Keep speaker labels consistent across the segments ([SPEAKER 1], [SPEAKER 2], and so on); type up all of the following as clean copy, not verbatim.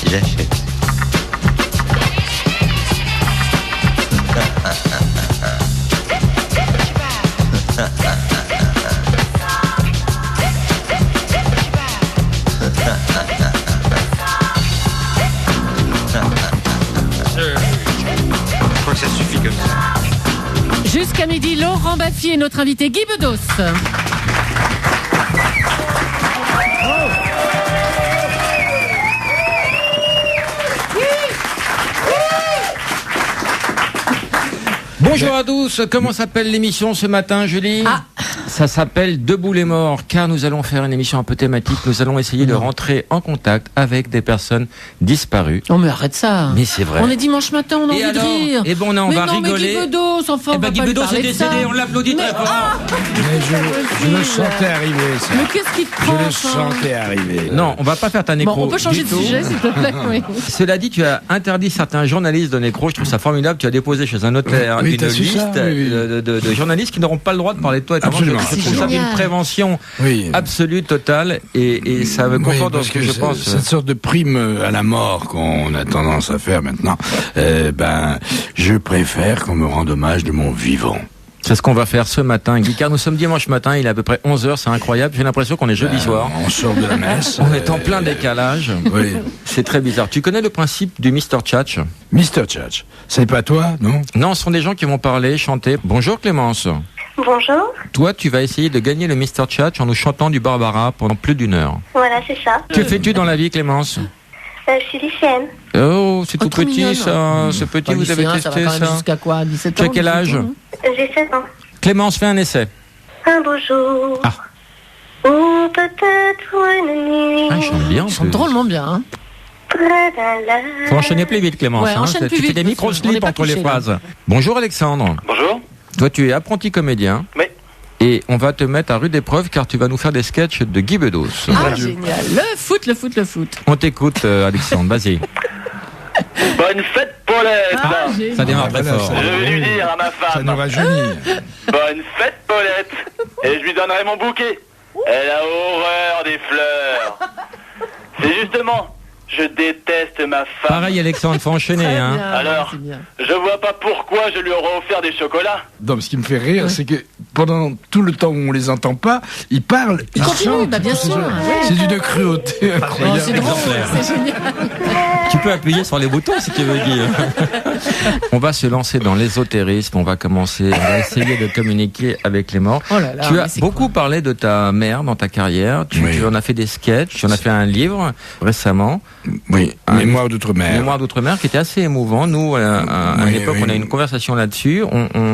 [SPEAKER 1] si j'achète. Je crois que ça suffit comme ça.
[SPEAKER 2] Jusqu'à midi, Laurent Baffy et notre invité Guy Bedos.
[SPEAKER 3] Bonjour à tous, comment s'appelle l'émission ce matin, Julie ? Ça s'appelle Debout les morts, car nous allons faire une émission un peu thématique. Nous allons essayer de rentrer en contact avec des personnes disparues.
[SPEAKER 2] Non mais arrête ça.
[SPEAKER 3] Mais c'est vrai.
[SPEAKER 2] On est dimanche matin, on a envie de rire.
[SPEAKER 3] Eh ben on va rigoler.
[SPEAKER 2] Mais Guy Bedos, enfin, on va
[SPEAKER 3] Guy
[SPEAKER 2] pas lui
[SPEAKER 3] Bedos
[SPEAKER 2] parler
[SPEAKER 3] est
[SPEAKER 2] de
[SPEAKER 3] décédé,
[SPEAKER 2] ça.
[SPEAKER 3] on l'applaudit très fort.
[SPEAKER 4] Je le sentais arriver, ça.
[SPEAKER 2] Mais qu'est-ce qui te prend,
[SPEAKER 4] Je le
[SPEAKER 2] ça
[SPEAKER 4] sentais arriver.
[SPEAKER 3] Non, on va pas faire ta nécro.
[SPEAKER 2] Bon, on peut changer
[SPEAKER 3] du
[SPEAKER 2] de
[SPEAKER 3] tout.
[SPEAKER 2] sujet, s'il te plaît. Oui.
[SPEAKER 3] Cela dit, tu as interdit certains journalistes de nécro. Je trouve ça formidable. Tu as déposé chez un notaire
[SPEAKER 4] Oui,
[SPEAKER 3] une
[SPEAKER 4] t'as su
[SPEAKER 3] liste
[SPEAKER 4] ça, oui.
[SPEAKER 3] de journalistes qui n'auront pas le droit de parler de toi.
[SPEAKER 4] Absolument.
[SPEAKER 3] Je trouve ça une prévention absolue, totale, et ça me conforte dans ce que je pense.
[SPEAKER 4] Cette sorte de prime à la mort qu'on a tendance à faire maintenant, je préfère qu'on me rende hommage de mon vivant.
[SPEAKER 3] C'est ce qu'on va faire ce matin, Guy, car nous sommes dimanche matin, il est à peu près 11h, c'est incroyable, j'ai l'impression qu'on est jeudi soir.
[SPEAKER 4] On sort de la messe.
[SPEAKER 3] On est en plein décalage.
[SPEAKER 4] Oui.
[SPEAKER 3] C'est très bizarre. Tu connais le principe du Mr. Tchatch ?
[SPEAKER 4] Mr. Tchatch, c'est pas toi, non ?
[SPEAKER 3] Non, ce sont des gens qui vont parler, chanter. Bonjour Clémence.
[SPEAKER 5] Bonjour.
[SPEAKER 3] Toi, tu vas essayer de gagner le Mr. Tchatch en nous chantant du Barbara pendant plus d'1 heure.
[SPEAKER 5] Voilà, c'est ça.
[SPEAKER 3] Que fais-tu dans la vie, Clémence ?
[SPEAKER 5] Je suis lycéenne.
[SPEAKER 3] Oh, c'est tout
[SPEAKER 2] trop
[SPEAKER 3] petit,
[SPEAKER 2] mignonne.
[SPEAKER 3] ça. C'est petit, vous avez
[SPEAKER 2] Lycéen, ça va
[SPEAKER 3] testé
[SPEAKER 2] quand même
[SPEAKER 3] ça.
[SPEAKER 2] jusqu'à quoi, 17 ans?
[SPEAKER 3] Tu as quel âge ?
[SPEAKER 2] 18 ans,
[SPEAKER 5] J'ai 16 ans.
[SPEAKER 3] Clémence, fais un essai.
[SPEAKER 5] Un beau jour.
[SPEAKER 3] Ah.
[SPEAKER 5] Ou peut-être une nuit.
[SPEAKER 3] Ah, il chante bien.
[SPEAKER 2] Ils sont drôlement bien, hein.
[SPEAKER 5] Près d'un lac.
[SPEAKER 3] Faut enchaîner plus vite, Clémence.
[SPEAKER 2] Ouais, enchaîne plus
[SPEAKER 3] tu fais
[SPEAKER 2] vite,
[SPEAKER 3] des
[SPEAKER 2] parce qu'on
[SPEAKER 3] micro-slips
[SPEAKER 2] est pas
[SPEAKER 3] entre les
[SPEAKER 2] touchés, là.
[SPEAKER 3] phrases. Bonjour Alexandre.
[SPEAKER 6] Bonjour.
[SPEAKER 3] Toi, tu es apprenti comédien.
[SPEAKER 6] Oui.
[SPEAKER 3] Et on va te mettre à rude épreuve car tu vas nous faire des sketchs de Guy Bedos.
[SPEAKER 2] Ah, génial. Le foot.
[SPEAKER 3] On t'écoute, Alexandre, vas-y.
[SPEAKER 6] Bonne fête, Paulette.
[SPEAKER 2] Ah, génial.
[SPEAKER 3] Ça démarre très
[SPEAKER 4] Voilà,
[SPEAKER 3] fort.
[SPEAKER 4] ça-
[SPEAKER 6] Je vais lui dire à ma
[SPEAKER 4] Ça
[SPEAKER 6] femme.
[SPEAKER 4] nous rajeunit.
[SPEAKER 6] Bonne fête, Paulette. Et je lui donnerai mon bouquet. Elle a horreur des fleurs. C'est justement, je déteste ma femme.
[SPEAKER 3] Pareil, Alexandre, faut enchaîner.
[SPEAKER 2] Très
[SPEAKER 3] Hein.
[SPEAKER 2] bien,
[SPEAKER 6] Alors,
[SPEAKER 2] c'est bien.
[SPEAKER 6] je vois pas pourquoi je lui aurais offert des chocolats.
[SPEAKER 4] Non, ce qui me fait rire, c'est que pendant tout le temps où on les entend pas, ils parlent, ils
[SPEAKER 2] continuent,
[SPEAKER 4] chantent.
[SPEAKER 2] bah bien sûr, ouais.
[SPEAKER 4] C'est d'une cruauté
[SPEAKER 2] Oh,
[SPEAKER 4] incroyable.
[SPEAKER 2] c'est drôle, c'est génial.
[SPEAKER 3] Tu peux appuyer sur les boutons si tu veux, Guy. On va se lancer dans l'ésotérisme. On va essayer de communiquer avec les morts.
[SPEAKER 2] Oh là là,
[SPEAKER 3] Tu
[SPEAKER 2] mais
[SPEAKER 3] as
[SPEAKER 2] c'est
[SPEAKER 3] beaucoup parlé de ta mère dans ta carrière. Tu en as fait des sketchs, tu en as fait un livre récemment.
[SPEAKER 4] Oui, Mémoire d'outre-mer.
[SPEAKER 3] Mémoire d'outre-mer, qui était assez émouvant. Nous, à une
[SPEAKER 4] Oui,
[SPEAKER 3] époque,
[SPEAKER 4] oui.
[SPEAKER 3] on a eu une conversation là-dessus.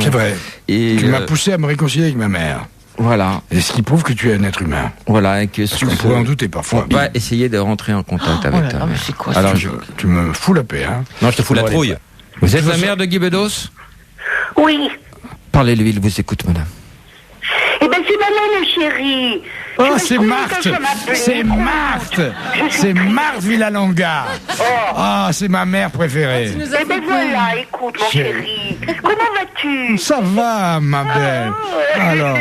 [SPEAKER 4] C'est vrai.
[SPEAKER 3] Et
[SPEAKER 4] Tu m'as poussé à me réconcilier avec ma mère.
[SPEAKER 3] voilà,
[SPEAKER 4] Et ce qui prouve que tu es un être humain.
[SPEAKER 3] voilà, et que
[SPEAKER 4] Parce qu'on pourrait en douter parfois.
[SPEAKER 3] on va essayer de rentrer en contact avec
[SPEAKER 2] là
[SPEAKER 3] ta
[SPEAKER 2] là, mais
[SPEAKER 3] mère.
[SPEAKER 2] c'est quoi
[SPEAKER 3] Alors,
[SPEAKER 2] ça
[SPEAKER 4] Tu me fous la paix, hein.
[SPEAKER 3] non, je te fous la
[SPEAKER 4] Bon,
[SPEAKER 3] trouille. Vous êtes la mère de Guy Bedos ?
[SPEAKER 5] Oui.
[SPEAKER 3] Parlez-lui, il vous écoute, madame.
[SPEAKER 5] Eh ben, c'est maman, chérie.
[SPEAKER 4] Oh,
[SPEAKER 5] Je me
[SPEAKER 4] c'est
[SPEAKER 5] souviens
[SPEAKER 4] Marthe.
[SPEAKER 5] quand je m'appelais.
[SPEAKER 4] C'est Marthe. C'est Marthe Villalonga. Ah, c'est ma mère préférée.
[SPEAKER 5] Eh ben voilà, écoute, mon chéri. Comment vas-tu?
[SPEAKER 4] Ça va, ma belle. Alors,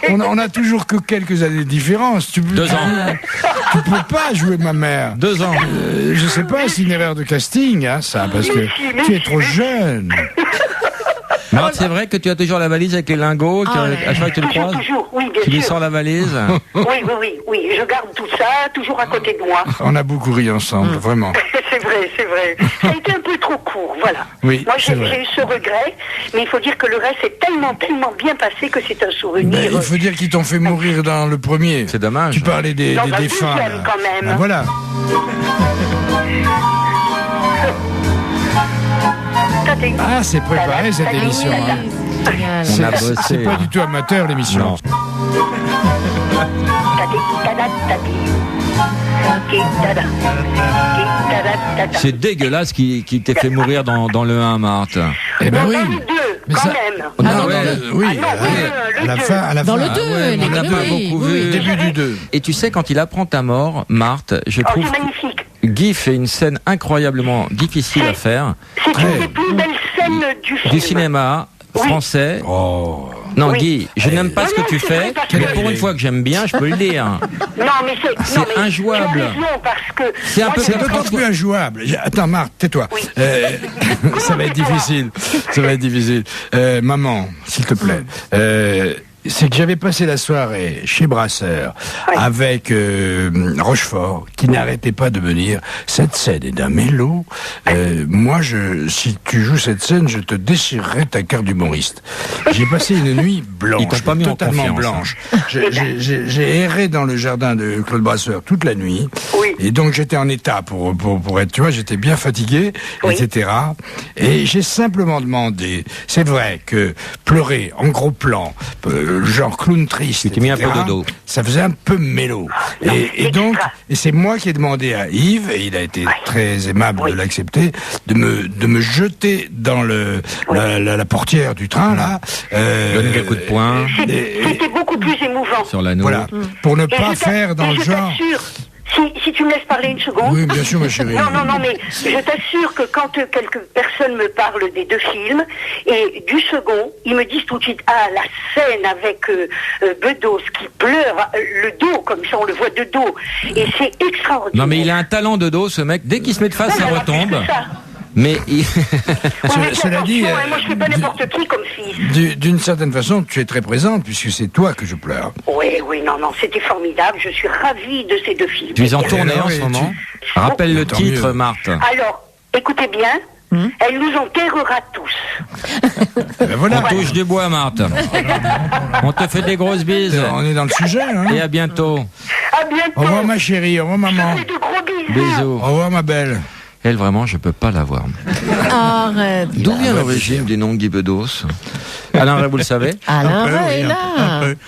[SPEAKER 4] on a toujours que quelques années de différence.
[SPEAKER 3] 2 ans.
[SPEAKER 4] Tu peux pas jouer ma mère.
[SPEAKER 3] 2 ans.
[SPEAKER 4] Je sais pas, c'est une erreur de casting, hein, ça, parce que tu es trop jeune.
[SPEAKER 3] Marthe, c'est vrai que tu as toujours la valise avec les lingots,
[SPEAKER 2] Oh là
[SPEAKER 3] à chaque fois que tu le croises,
[SPEAKER 5] Toujours, oui, bien
[SPEAKER 3] tu lui
[SPEAKER 5] sûr.
[SPEAKER 3] sors la valise.
[SPEAKER 5] Oui, je garde tout ça, toujours à côté de moi.
[SPEAKER 4] On a beaucoup ri ensemble, vraiment.
[SPEAKER 5] C'est vrai. Ça a été un peu trop court, voilà.
[SPEAKER 4] Oui,
[SPEAKER 5] Moi,
[SPEAKER 4] c'est
[SPEAKER 5] j'ai
[SPEAKER 4] vrai.
[SPEAKER 5] eu ce regret, mais il faut dire que le reste est tellement bien passé que c'est un souvenir.
[SPEAKER 4] Mais il faut dire qu'ils t'ont fait mourir dans le premier.
[SPEAKER 3] C'est dommage.
[SPEAKER 4] Tu parlais des
[SPEAKER 5] Dans le
[SPEAKER 4] défunts.
[SPEAKER 5] deuxième,
[SPEAKER 4] là.
[SPEAKER 5] quand même.
[SPEAKER 4] Ben voilà. Ah, c'est préparé cette émission. Hein.
[SPEAKER 2] Génial.
[SPEAKER 3] On a bossé.
[SPEAKER 4] C'est pas du tout amateur l'émission.
[SPEAKER 3] Non. C'est dégueulasse qui t'ait fait mourir dans le 1, Marthe.
[SPEAKER 4] Eh ben oui.
[SPEAKER 5] Dans le 2,
[SPEAKER 4] Mais
[SPEAKER 5] quand
[SPEAKER 4] ça-
[SPEAKER 5] même.
[SPEAKER 4] Non,
[SPEAKER 3] ouais.
[SPEAKER 4] oui,
[SPEAKER 5] Ah non,
[SPEAKER 4] à la
[SPEAKER 5] le
[SPEAKER 4] fin, à la
[SPEAKER 2] Dans
[SPEAKER 4] fin.
[SPEAKER 2] le 2,
[SPEAKER 4] ouais,
[SPEAKER 3] on n'a pas beaucoup vu.
[SPEAKER 4] Début du 2.
[SPEAKER 3] Et tu sais, quand il apprend ta mort, Marthe, je
[SPEAKER 5] Oh,
[SPEAKER 3] trouve
[SPEAKER 5] c'est magnifique.
[SPEAKER 3] que Guy fait une scène incroyablement difficile à faire.
[SPEAKER 5] C'est une
[SPEAKER 4] Ouais.
[SPEAKER 5] des plus belles scènes du film.
[SPEAKER 3] Du cinéma
[SPEAKER 5] Oui.
[SPEAKER 3] français.
[SPEAKER 4] Oh.
[SPEAKER 3] Non,
[SPEAKER 5] Oui.
[SPEAKER 3] Guy, je n'aime pas ce que tu
[SPEAKER 5] c'est
[SPEAKER 3] fais,
[SPEAKER 5] vrai, parce
[SPEAKER 3] mais
[SPEAKER 5] que-
[SPEAKER 3] pour une fois que j'aime bien, je peux le dire.
[SPEAKER 5] Non, mais
[SPEAKER 3] C'est injouable.
[SPEAKER 5] Tu as raison, parce que...
[SPEAKER 3] C'est un
[SPEAKER 5] moi,
[SPEAKER 3] peu
[SPEAKER 5] j'ai-
[SPEAKER 4] C'est d'autant plus injouable. Attends, Marthe, tais-toi.
[SPEAKER 5] Oui.
[SPEAKER 4] Ça va être difficile. Ça va être difficile. Maman, s'il te plaît. C'est que j'avais passé la soirée chez Brasseur
[SPEAKER 5] Oui.
[SPEAKER 4] avec Rochefort, qui n'arrêtait pas de me dire cette scène est d'un mélo. Moi, si tu joues cette scène, je te déchirerai ta carte d'humoriste. J'ai passé une nuit blanche,
[SPEAKER 3] Ils t'ont pas mis en
[SPEAKER 4] totalement
[SPEAKER 3] confiance,
[SPEAKER 4] blanche. J'ai erré dans le jardin de Claude Brasseur toute la nuit.
[SPEAKER 5] Oui.
[SPEAKER 4] Et donc j'étais en état pour être, tu vois, j'étais bien fatigué,
[SPEAKER 5] Oui.
[SPEAKER 4] etc. Et j'ai simplement demandé, c'est vrai que pleurer en gros plan, genre clown triste,
[SPEAKER 3] Tu t'es mis un
[SPEAKER 4] etc.,
[SPEAKER 3] peu de dos.
[SPEAKER 4] ça faisait un peu mélo.
[SPEAKER 5] Non,
[SPEAKER 4] Et donc,
[SPEAKER 5] extra.
[SPEAKER 4] et c'est moi qui ai demandé à Yves, et il a été très aimable
[SPEAKER 5] Oui.
[SPEAKER 4] de l'accepter, de me jeter dans la portière du train, là.
[SPEAKER 3] Donner quelques coups de poing
[SPEAKER 5] C'était beaucoup plus émouvant.
[SPEAKER 3] sur l'anneau.
[SPEAKER 4] Voilà. Pour ne
[SPEAKER 5] Et
[SPEAKER 4] pas
[SPEAKER 5] je
[SPEAKER 4] faire dans
[SPEAKER 5] et
[SPEAKER 4] le
[SPEAKER 5] je
[SPEAKER 4] genre.
[SPEAKER 5] t'assure, si tu me laisses parler une seconde.
[SPEAKER 4] Oui, bien sûr, ma chérie.
[SPEAKER 5] Non, mais je t'assure que quand quelques personnes me parlent des deux films, et du second, ils me disent tout de suite, la scène avec Bedos qui pleure, le dos, comme ça on le voit de dos, et c'est extraordinaire.
[SPEAKER 3] Non, mais il a un talent de dos, ce mec. Dès qu'il se met de face,
[SPEAKER 5] Ouais,
[SPEAKER 3] ça
[SPEAKER 5] mais
[SPEAKER 3] retombe.
[SPEAKER 5] c'est ça.
[SPEAKER 3] Mais il...
[SPEAKER 5] Ouais, mais fais
[SPEAKER 4] Cela dit,
[SPEAKER 5] attention, hein, moi je fais pas n'importe qui comme fils.
[SPEAKER 4] D'une certaine façon, tu es très présente, puisque c'est toi que je pleure.
[SPEAKER 5] Oui, non, c'était formidable, je suis ravie de ces deux films.
[SPEAKER 3] tu es en tournée
[SPEAKER 4] alors,
[SPEAKER 3] en
[SPEAKER 4] et
[SPEAKER 3] ce
[SPEAKER 4] tu-
[SPEAKER 3] moment. Rappelle le
[SPEAKER 4] Tant
[SPEAKER 3] titre,
[SPEAKER 4] mieux.
[SPEAKER 3] Marthe.
[SPEAKER 5] Alors, écoutez bien, elle nous enterrera tous.
[SPEAKER 4] Ben voilà,
[SPEAKER 3] On touche du bois, Marthe. On te fait des grosses bises.
[SPEAKER 4] on est dans le sujet. Hein.
[SPEAKER 3] Et à bientôt.
[SPEAKER 5] À bientôt.
[SPEAKER 4] Au revoir ma chérie, au revoir maman,
[SPEAKER 5] Je fais de gros bisous.
[SPEAKER 3] Bisous.
[SPEAKER 4] au revoir ma belle.
[SPEAKER 3] Elle, vraiment, je peux pas la voir.
[SPEAKER 2] Arrête.
[SPEAKER 3] D'où vient l'origine du nom Guy Bedos? Alain Ray, vous le savez?
[SPEAKER 2] Alain Ray est là.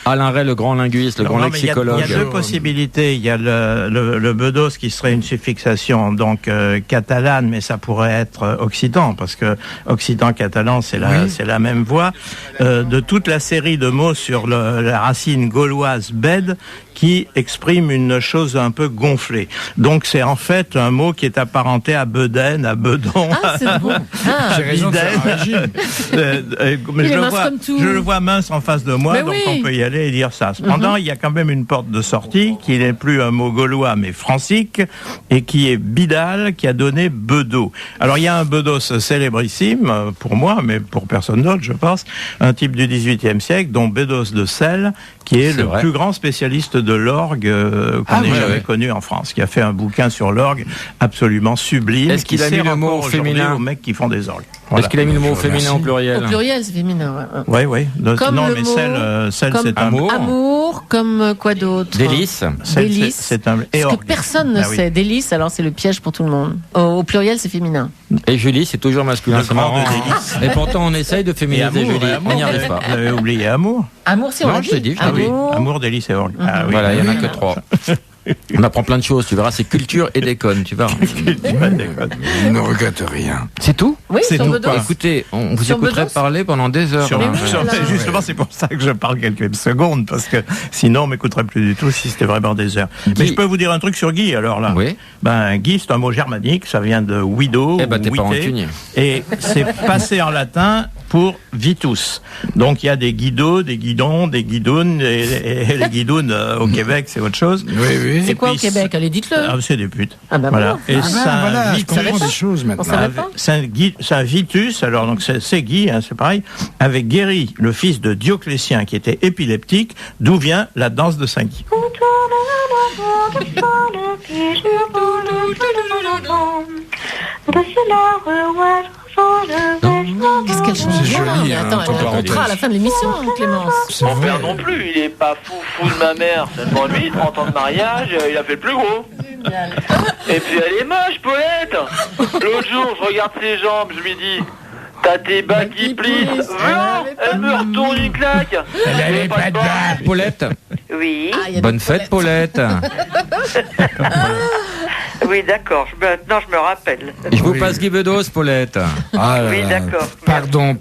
[SPEAKER 3] Alain Ray, le grand linguiste, le grand
[SPEAKER 7] Non, mais il y a
[SPEAKER 3] lexicologue.
[SPEAKER 7] deux possibilités. Il y a le bedos qui serait une suffixation donc catalane, mais ça pourrait être occitan, parce que occitan-catalan, c'est la même voix. De toute la série de mots sur la racine gauloise bed, qui exprime une chose un peu gonflée. Donc c'est en fait un mot qui est apparenté à bedaine, à bedon,
[SPEAKER 2] Ah, c'est bon. Ah,
[SPEAKER 4] J'ai raison de faire un régime.
[SPEAKER 7] mais
[SPEAKER 2] Il est
[SPEAKER 7] je,
[SPEAKER 2] mince comme tout.
[SPEAKER 7] je le vois mince en face de moi,
[SPEAKER 2] Mais
[SPEAKER 7] donc
[SPEAKER 2] oui.
[SPEAKER 7] on peut y aller et dire ça. Cependant, il y a quand même une porte de sortie qui n'est plus un mot gaulois mais francique et qui est Bidal, qui a donné Bedos. Alors il y a un Bedos célébrissime pour moi, mais pour personne d'autre, je pense, un type du XVIIIe siècle, dont Bedos de Celles, qui est le
[SPEAKER 3] vrai.
[SPEAKER 7] plus grand spécialiste de l'orgue qu'on ait jamais connu en France, qui a fait un bouquin sur l'orgue absolument sublime.
[SPEAKER 3] Est-ce qu'il
[SPEAKER 7] qui
[SPEAKER 3] a mis
[SPEAKER 7] sert
[SPEAKER 3] le mot
[SPEAKER 7] encore aujourd'hui
[SPEAKER 3] féminin
[SPEAKER 7] aux mecs qui font des orgues?
[SPEAKER 3] Est-ce qu'il a mis le mot
[SPEAKER 4] Je
[SPEAKER 3] féminin au
[SPEAKER 4] remercie.
[SPEAKER 3] pluriel?
[SPEAKER 2] au pluriel, c'est féminin. Ouais.
[SPEAKER 7] Oui.
[SPEAKER 2] Comme
[SPEAKER 7] Non,
[SPEAKER 2] le
[SPEAKER 7] mais
[SPEAKER 2] mot-
[SPEAKER 7] celle
[SPEAKER 2] comme
[SPEAKER 7] c'est un
[SPEAKER 3] amour.
[SPEAKER 2] Amour, comme quoi d'autre?
[SPEAKER 3] Délice.
[SPEAKER 7] Celle,
[SPEAKER 2] Délice.
[SPEAKER 7] c'est un et
[SPEAKER 2] Ce que
[SPEAKER 7] orgue.
[SPEAKER 2] personne ne
[SPEAKER 7] Ah oui.
[SPEAKER 2] sait. Délice, alors c'est le piège pour tout le monde. Au pluriel, c'est féminin.
[SPEAKER 3] Et Julie, c'est toujours masculin,
[SPEAKER 7] Le
[SPEAKER 3] c'est
[SPEAKER 7] grand
[SPEAKER 3] marrant.
[SPEAKER 7] de
[SPEAKER 3] hein.
[SPEAKER 7] Délice.
[SPEAKER 3] Et pourtant, on essaye de
[SPEAKER 7] Et
[SPEAKER 3] féminiser
[SPEAKER 7] amour,
[SPEAKER 3] Julie.
[SPEAKER 7] et amour,
[SPEAKER 3] On n'y arrive pas.
[SPEAKER 7] Vous avez oublié amour.
[SPEAKER 2] Amour, si on
[SPEAKER 3] Non,
[SPEAKER 2] l'a
[SPEAKER 3] je l'ai dit, je l'ai dit.
[SPEAKER 7] Amour, délice et orgue. Ah oui.
[SPEAKER 3] Voilà, il n'y en a que 3. On apprend plein de choses, tu verras, c'est culture et déconne, tu verras.
[SPEAKER 4] Je ne regrette rien.
[SPEAKER 3] C'est tout?
[SPEAKER 2] Oui,
[SPEAKER 7] C'est
[SPEAKER 2] sur
[SPEAKER 7] tout,
[SPEAKER 2] Bedos.
[SPEAKER 7] quoi.
[SPEAKER 3] Écoutez, on vous
[SPEAKER 2] Sur
[SPEAKER 3] écouterait
[SPEAKER 2] Bedos
[SPEAKER 3] parler pendant des heures.
[SPEAKER 7] Sur-
[SPEAKER 3] Alain.
[SPEAKER 2] oui,
[SPEAKER 7] sur-
[SPEAKER 2] là.
[SPEAKER 7] justement, c'est pour ça que je parle quelques secondes, parce que sinon on m'écouterait plus du tout si c'était vraiment des heures. Mais je peux vous dire un truc sur Guy, alors là.
[SPEAKER 3] Oui.
[SPEAKER 7] Ben, Guy, c'est un mot germanique, ça vient de widow,
[SPEAKER 3] Eh ben, t'es pas
[SPEAKER 7] wité,
[SPEAKER 3] rancunier.
[SPEAKER 7] et c'est passé en latin pour vitus. Donc il y a des guidos, des guidons, des guidounes, et les guidounes au Québec, c'est autre chose.
[SPEAKER 4] Oui, oui.
[SPEAKER 2] C'est quoi au
[SPEAKER 7] puis,
[SPEAKER 2] Québec? Allez, dites-le.
[SPEAKER 7] Ah, c'est des putes.
[SPEAKER 2] Ah ben
[SPEAKER 7] voilà.
[SPEAKER 2] voilà.
[SPEAKER 7] Et ça
[SPEAKER 4] Voilà, je
[SPEAKER 7] vite-
[SPEAKER 4] comprends
[SPEAKER 2] pas.
[SPEAKER 4] des choses
[SPEAKER 2] On
[SPEAKER 4] maintenant.
[SPEAKER 2] savait pas.
[SPEAKER 7] Saint Vitus, alors donc c'est Guy, hein, c'est pareil, avait guéri le fils de Dioclétien qui était épileptique, d'où vient la danse de Saint Guy.
[SPEAKER 2] Qu'est-ce qu'elle chante
[SPEAKER 4] C'est
[SPEAKER 2] bien.
[SPEAKER 4] joli,
[SPEAKER 2] Mais
[SPEAKER 4] hein,
[SPEAKER 2] attends,
[SPEAKER 4] ton
[SPEAKER 2] elle a un
[SPEAKER 4] parenthèse.
[SPEAKER 2] contrat à la fin de l'émission, Clémence.
[SPEAKER 4] C'est
[SPEAKER 6] Mon
[SPEAKER 4] vrai.
[SPEAKER 6] père non plus, il est pas fou de ma mère. Seulement lui, 30 ans de mariage, il a fait le plus gros. Et puis elle est moche, Paulette. L'autre jour, je regarde ses jambes, je lui dis, t'as tes bas qui plissent. Viens, elle me retourne une claque.
[SPEAKER 4] Elle avait pas de balle.
[SPEAKER 3] Paulette,
[SPEAKER 5] Oui,
[SPEAKER 2] Ah, il y a
[SPEAKER 3] bonne
[SPEAKER 2] des
[SPEAKER 3] fête, Paulette.
[SPEAKER 5] oui, d'accord. Maintenant, je me rappelle.
[SPEAKER 3] Je vous passe Guy Bedos, Paulette.
[SPEAKER 4] Ah là
[SPEAKER 5] Oui,
[SPEAKER 4] là.
[SPEAKER 5] d'accord.
[SPEAKER 4] Pardon,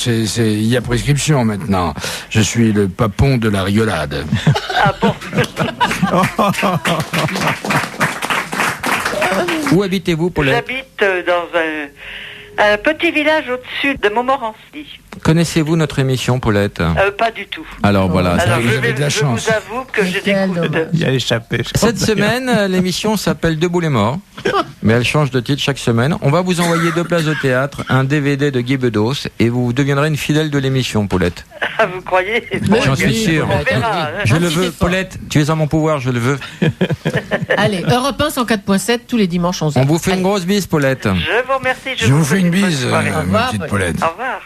[SPEAKER 4] il y a prescription maintenant. Je suis le papon de la rigolade.
[SPEAKER 5] Ah bon?
[SPEAKER 3] Où habitez-vous, Paulette?
[SPEAKER 5] J'habite dans un petit village au-dessus de Montmorency.
[SPEAKER 3] Connaissez-vous notre émission, Paulette?
[SPEAKER 6] Pas du tout.
[SPEAKER 3] Alors voilà.
[SPEAKER 6] Alors,
[SPEAKER 4] vous avez de la chance.
[SPEAKER 6] Je vous avoue que j'ai découvert.
[SPEAKER 7] Il a échappé.
[SPEAKER 3] Cette semaine, l'émission s'appelle Debout les morts, mais elle change de titre chaque semaine. On va vous envoyer 2 places de théâtre, un DVD de Guy Bedos, et vous deviendrez une fidèle de l'émission, Paulette.
[SPEAKER 6] Ah, vous croyez?
[SPEAKER 3] J'en suis sûr.
[SPEAKER 6] On verra.
[SPEAKER 3] Je le
[SPEAKER 2] Un petit
[SPEAKER 3] veux,
[SPEAKER 2] effort.
[SPEAKER 3] Paulette. Tu es en mon pouvoir, je le veux.
[SPEAKER 2] Allez, Europe 1 104.7 tous les dimanches 11h.
[SPEAKER 3] On vous fait une grosse bise, Paulette.
[SPEAKER 6] Je vous remercie.
[SPEAKER 4] Je vous fais une
[SPEAKER 6] bonne
[SPEAKER 4] bise,
[SPEAKER 6] soirée.
[SPEAKER 2] Au
[SPEAKER 4] ma
[SPEAKER 2] revoir,
[SPEAKER 4] petite
[SPEAKER 2] Paulette.
[SPEAKER 4] Paulette.
[SPEAKER 6] Au revoir.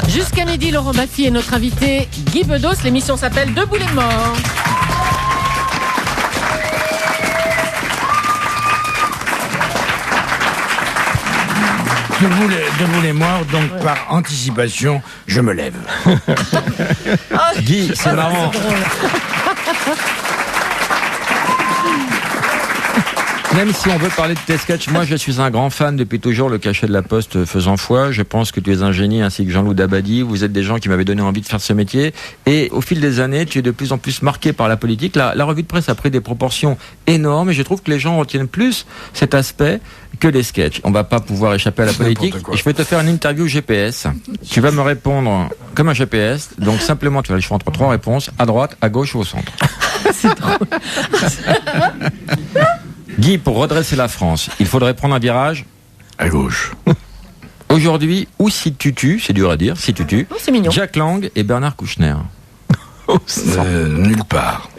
[SPEAKER 2] Jusqu'à midi, Laurent Baffy est notre invité Guy Bedos. L'émission s'appelle Debout les morts.
[SPEAKER 4] Debout les morts, donc par anticipation, je me lève.
[SPEAKER 3] Guy, c'est marrant. Même si on veut parler de tes sketchs, moi je suis un grand fan depuis toujours, Le Cachet de la Poste faisant foi. Je pense que tu es un génie, ainsi que Jean-Loup Dabadi. Vous êtes des gens qui m'avaient donné envie de faire ce métier. Et au fil des années, tu es de plus en plus marqué par la politique. La revue de presse a pris des proportions énormes et je trouve que les gens retiennent plus cet aspect que les sketchs. On va pas pouvoir échapper à la politique.
[SPEAKER 4] N'importe quoi.
[SPEAKER 3] Je vais te faire une interview GPS. Tu vas me répondre comme un GPS. Donc simplement, tu vas le choix entre 3 réponses, à droite, à gauche ou au centre.
[SPEAKER 2] C'est drôle.
[SPEAKER 3] Guy, pour redresser la France, il faudrait prendre un virage.
[SPEAKER 4] À gauche.
[SPEAKER 3] Aujourd'hui, où situes-tu, c'est dur à dire, situes-tu,
[SPEAKER 2] Oh, c'est mignon.
[SPEAKER 3] Jack Lang et Bernard Kouchner?
[SPEAKER 4] Nulle part.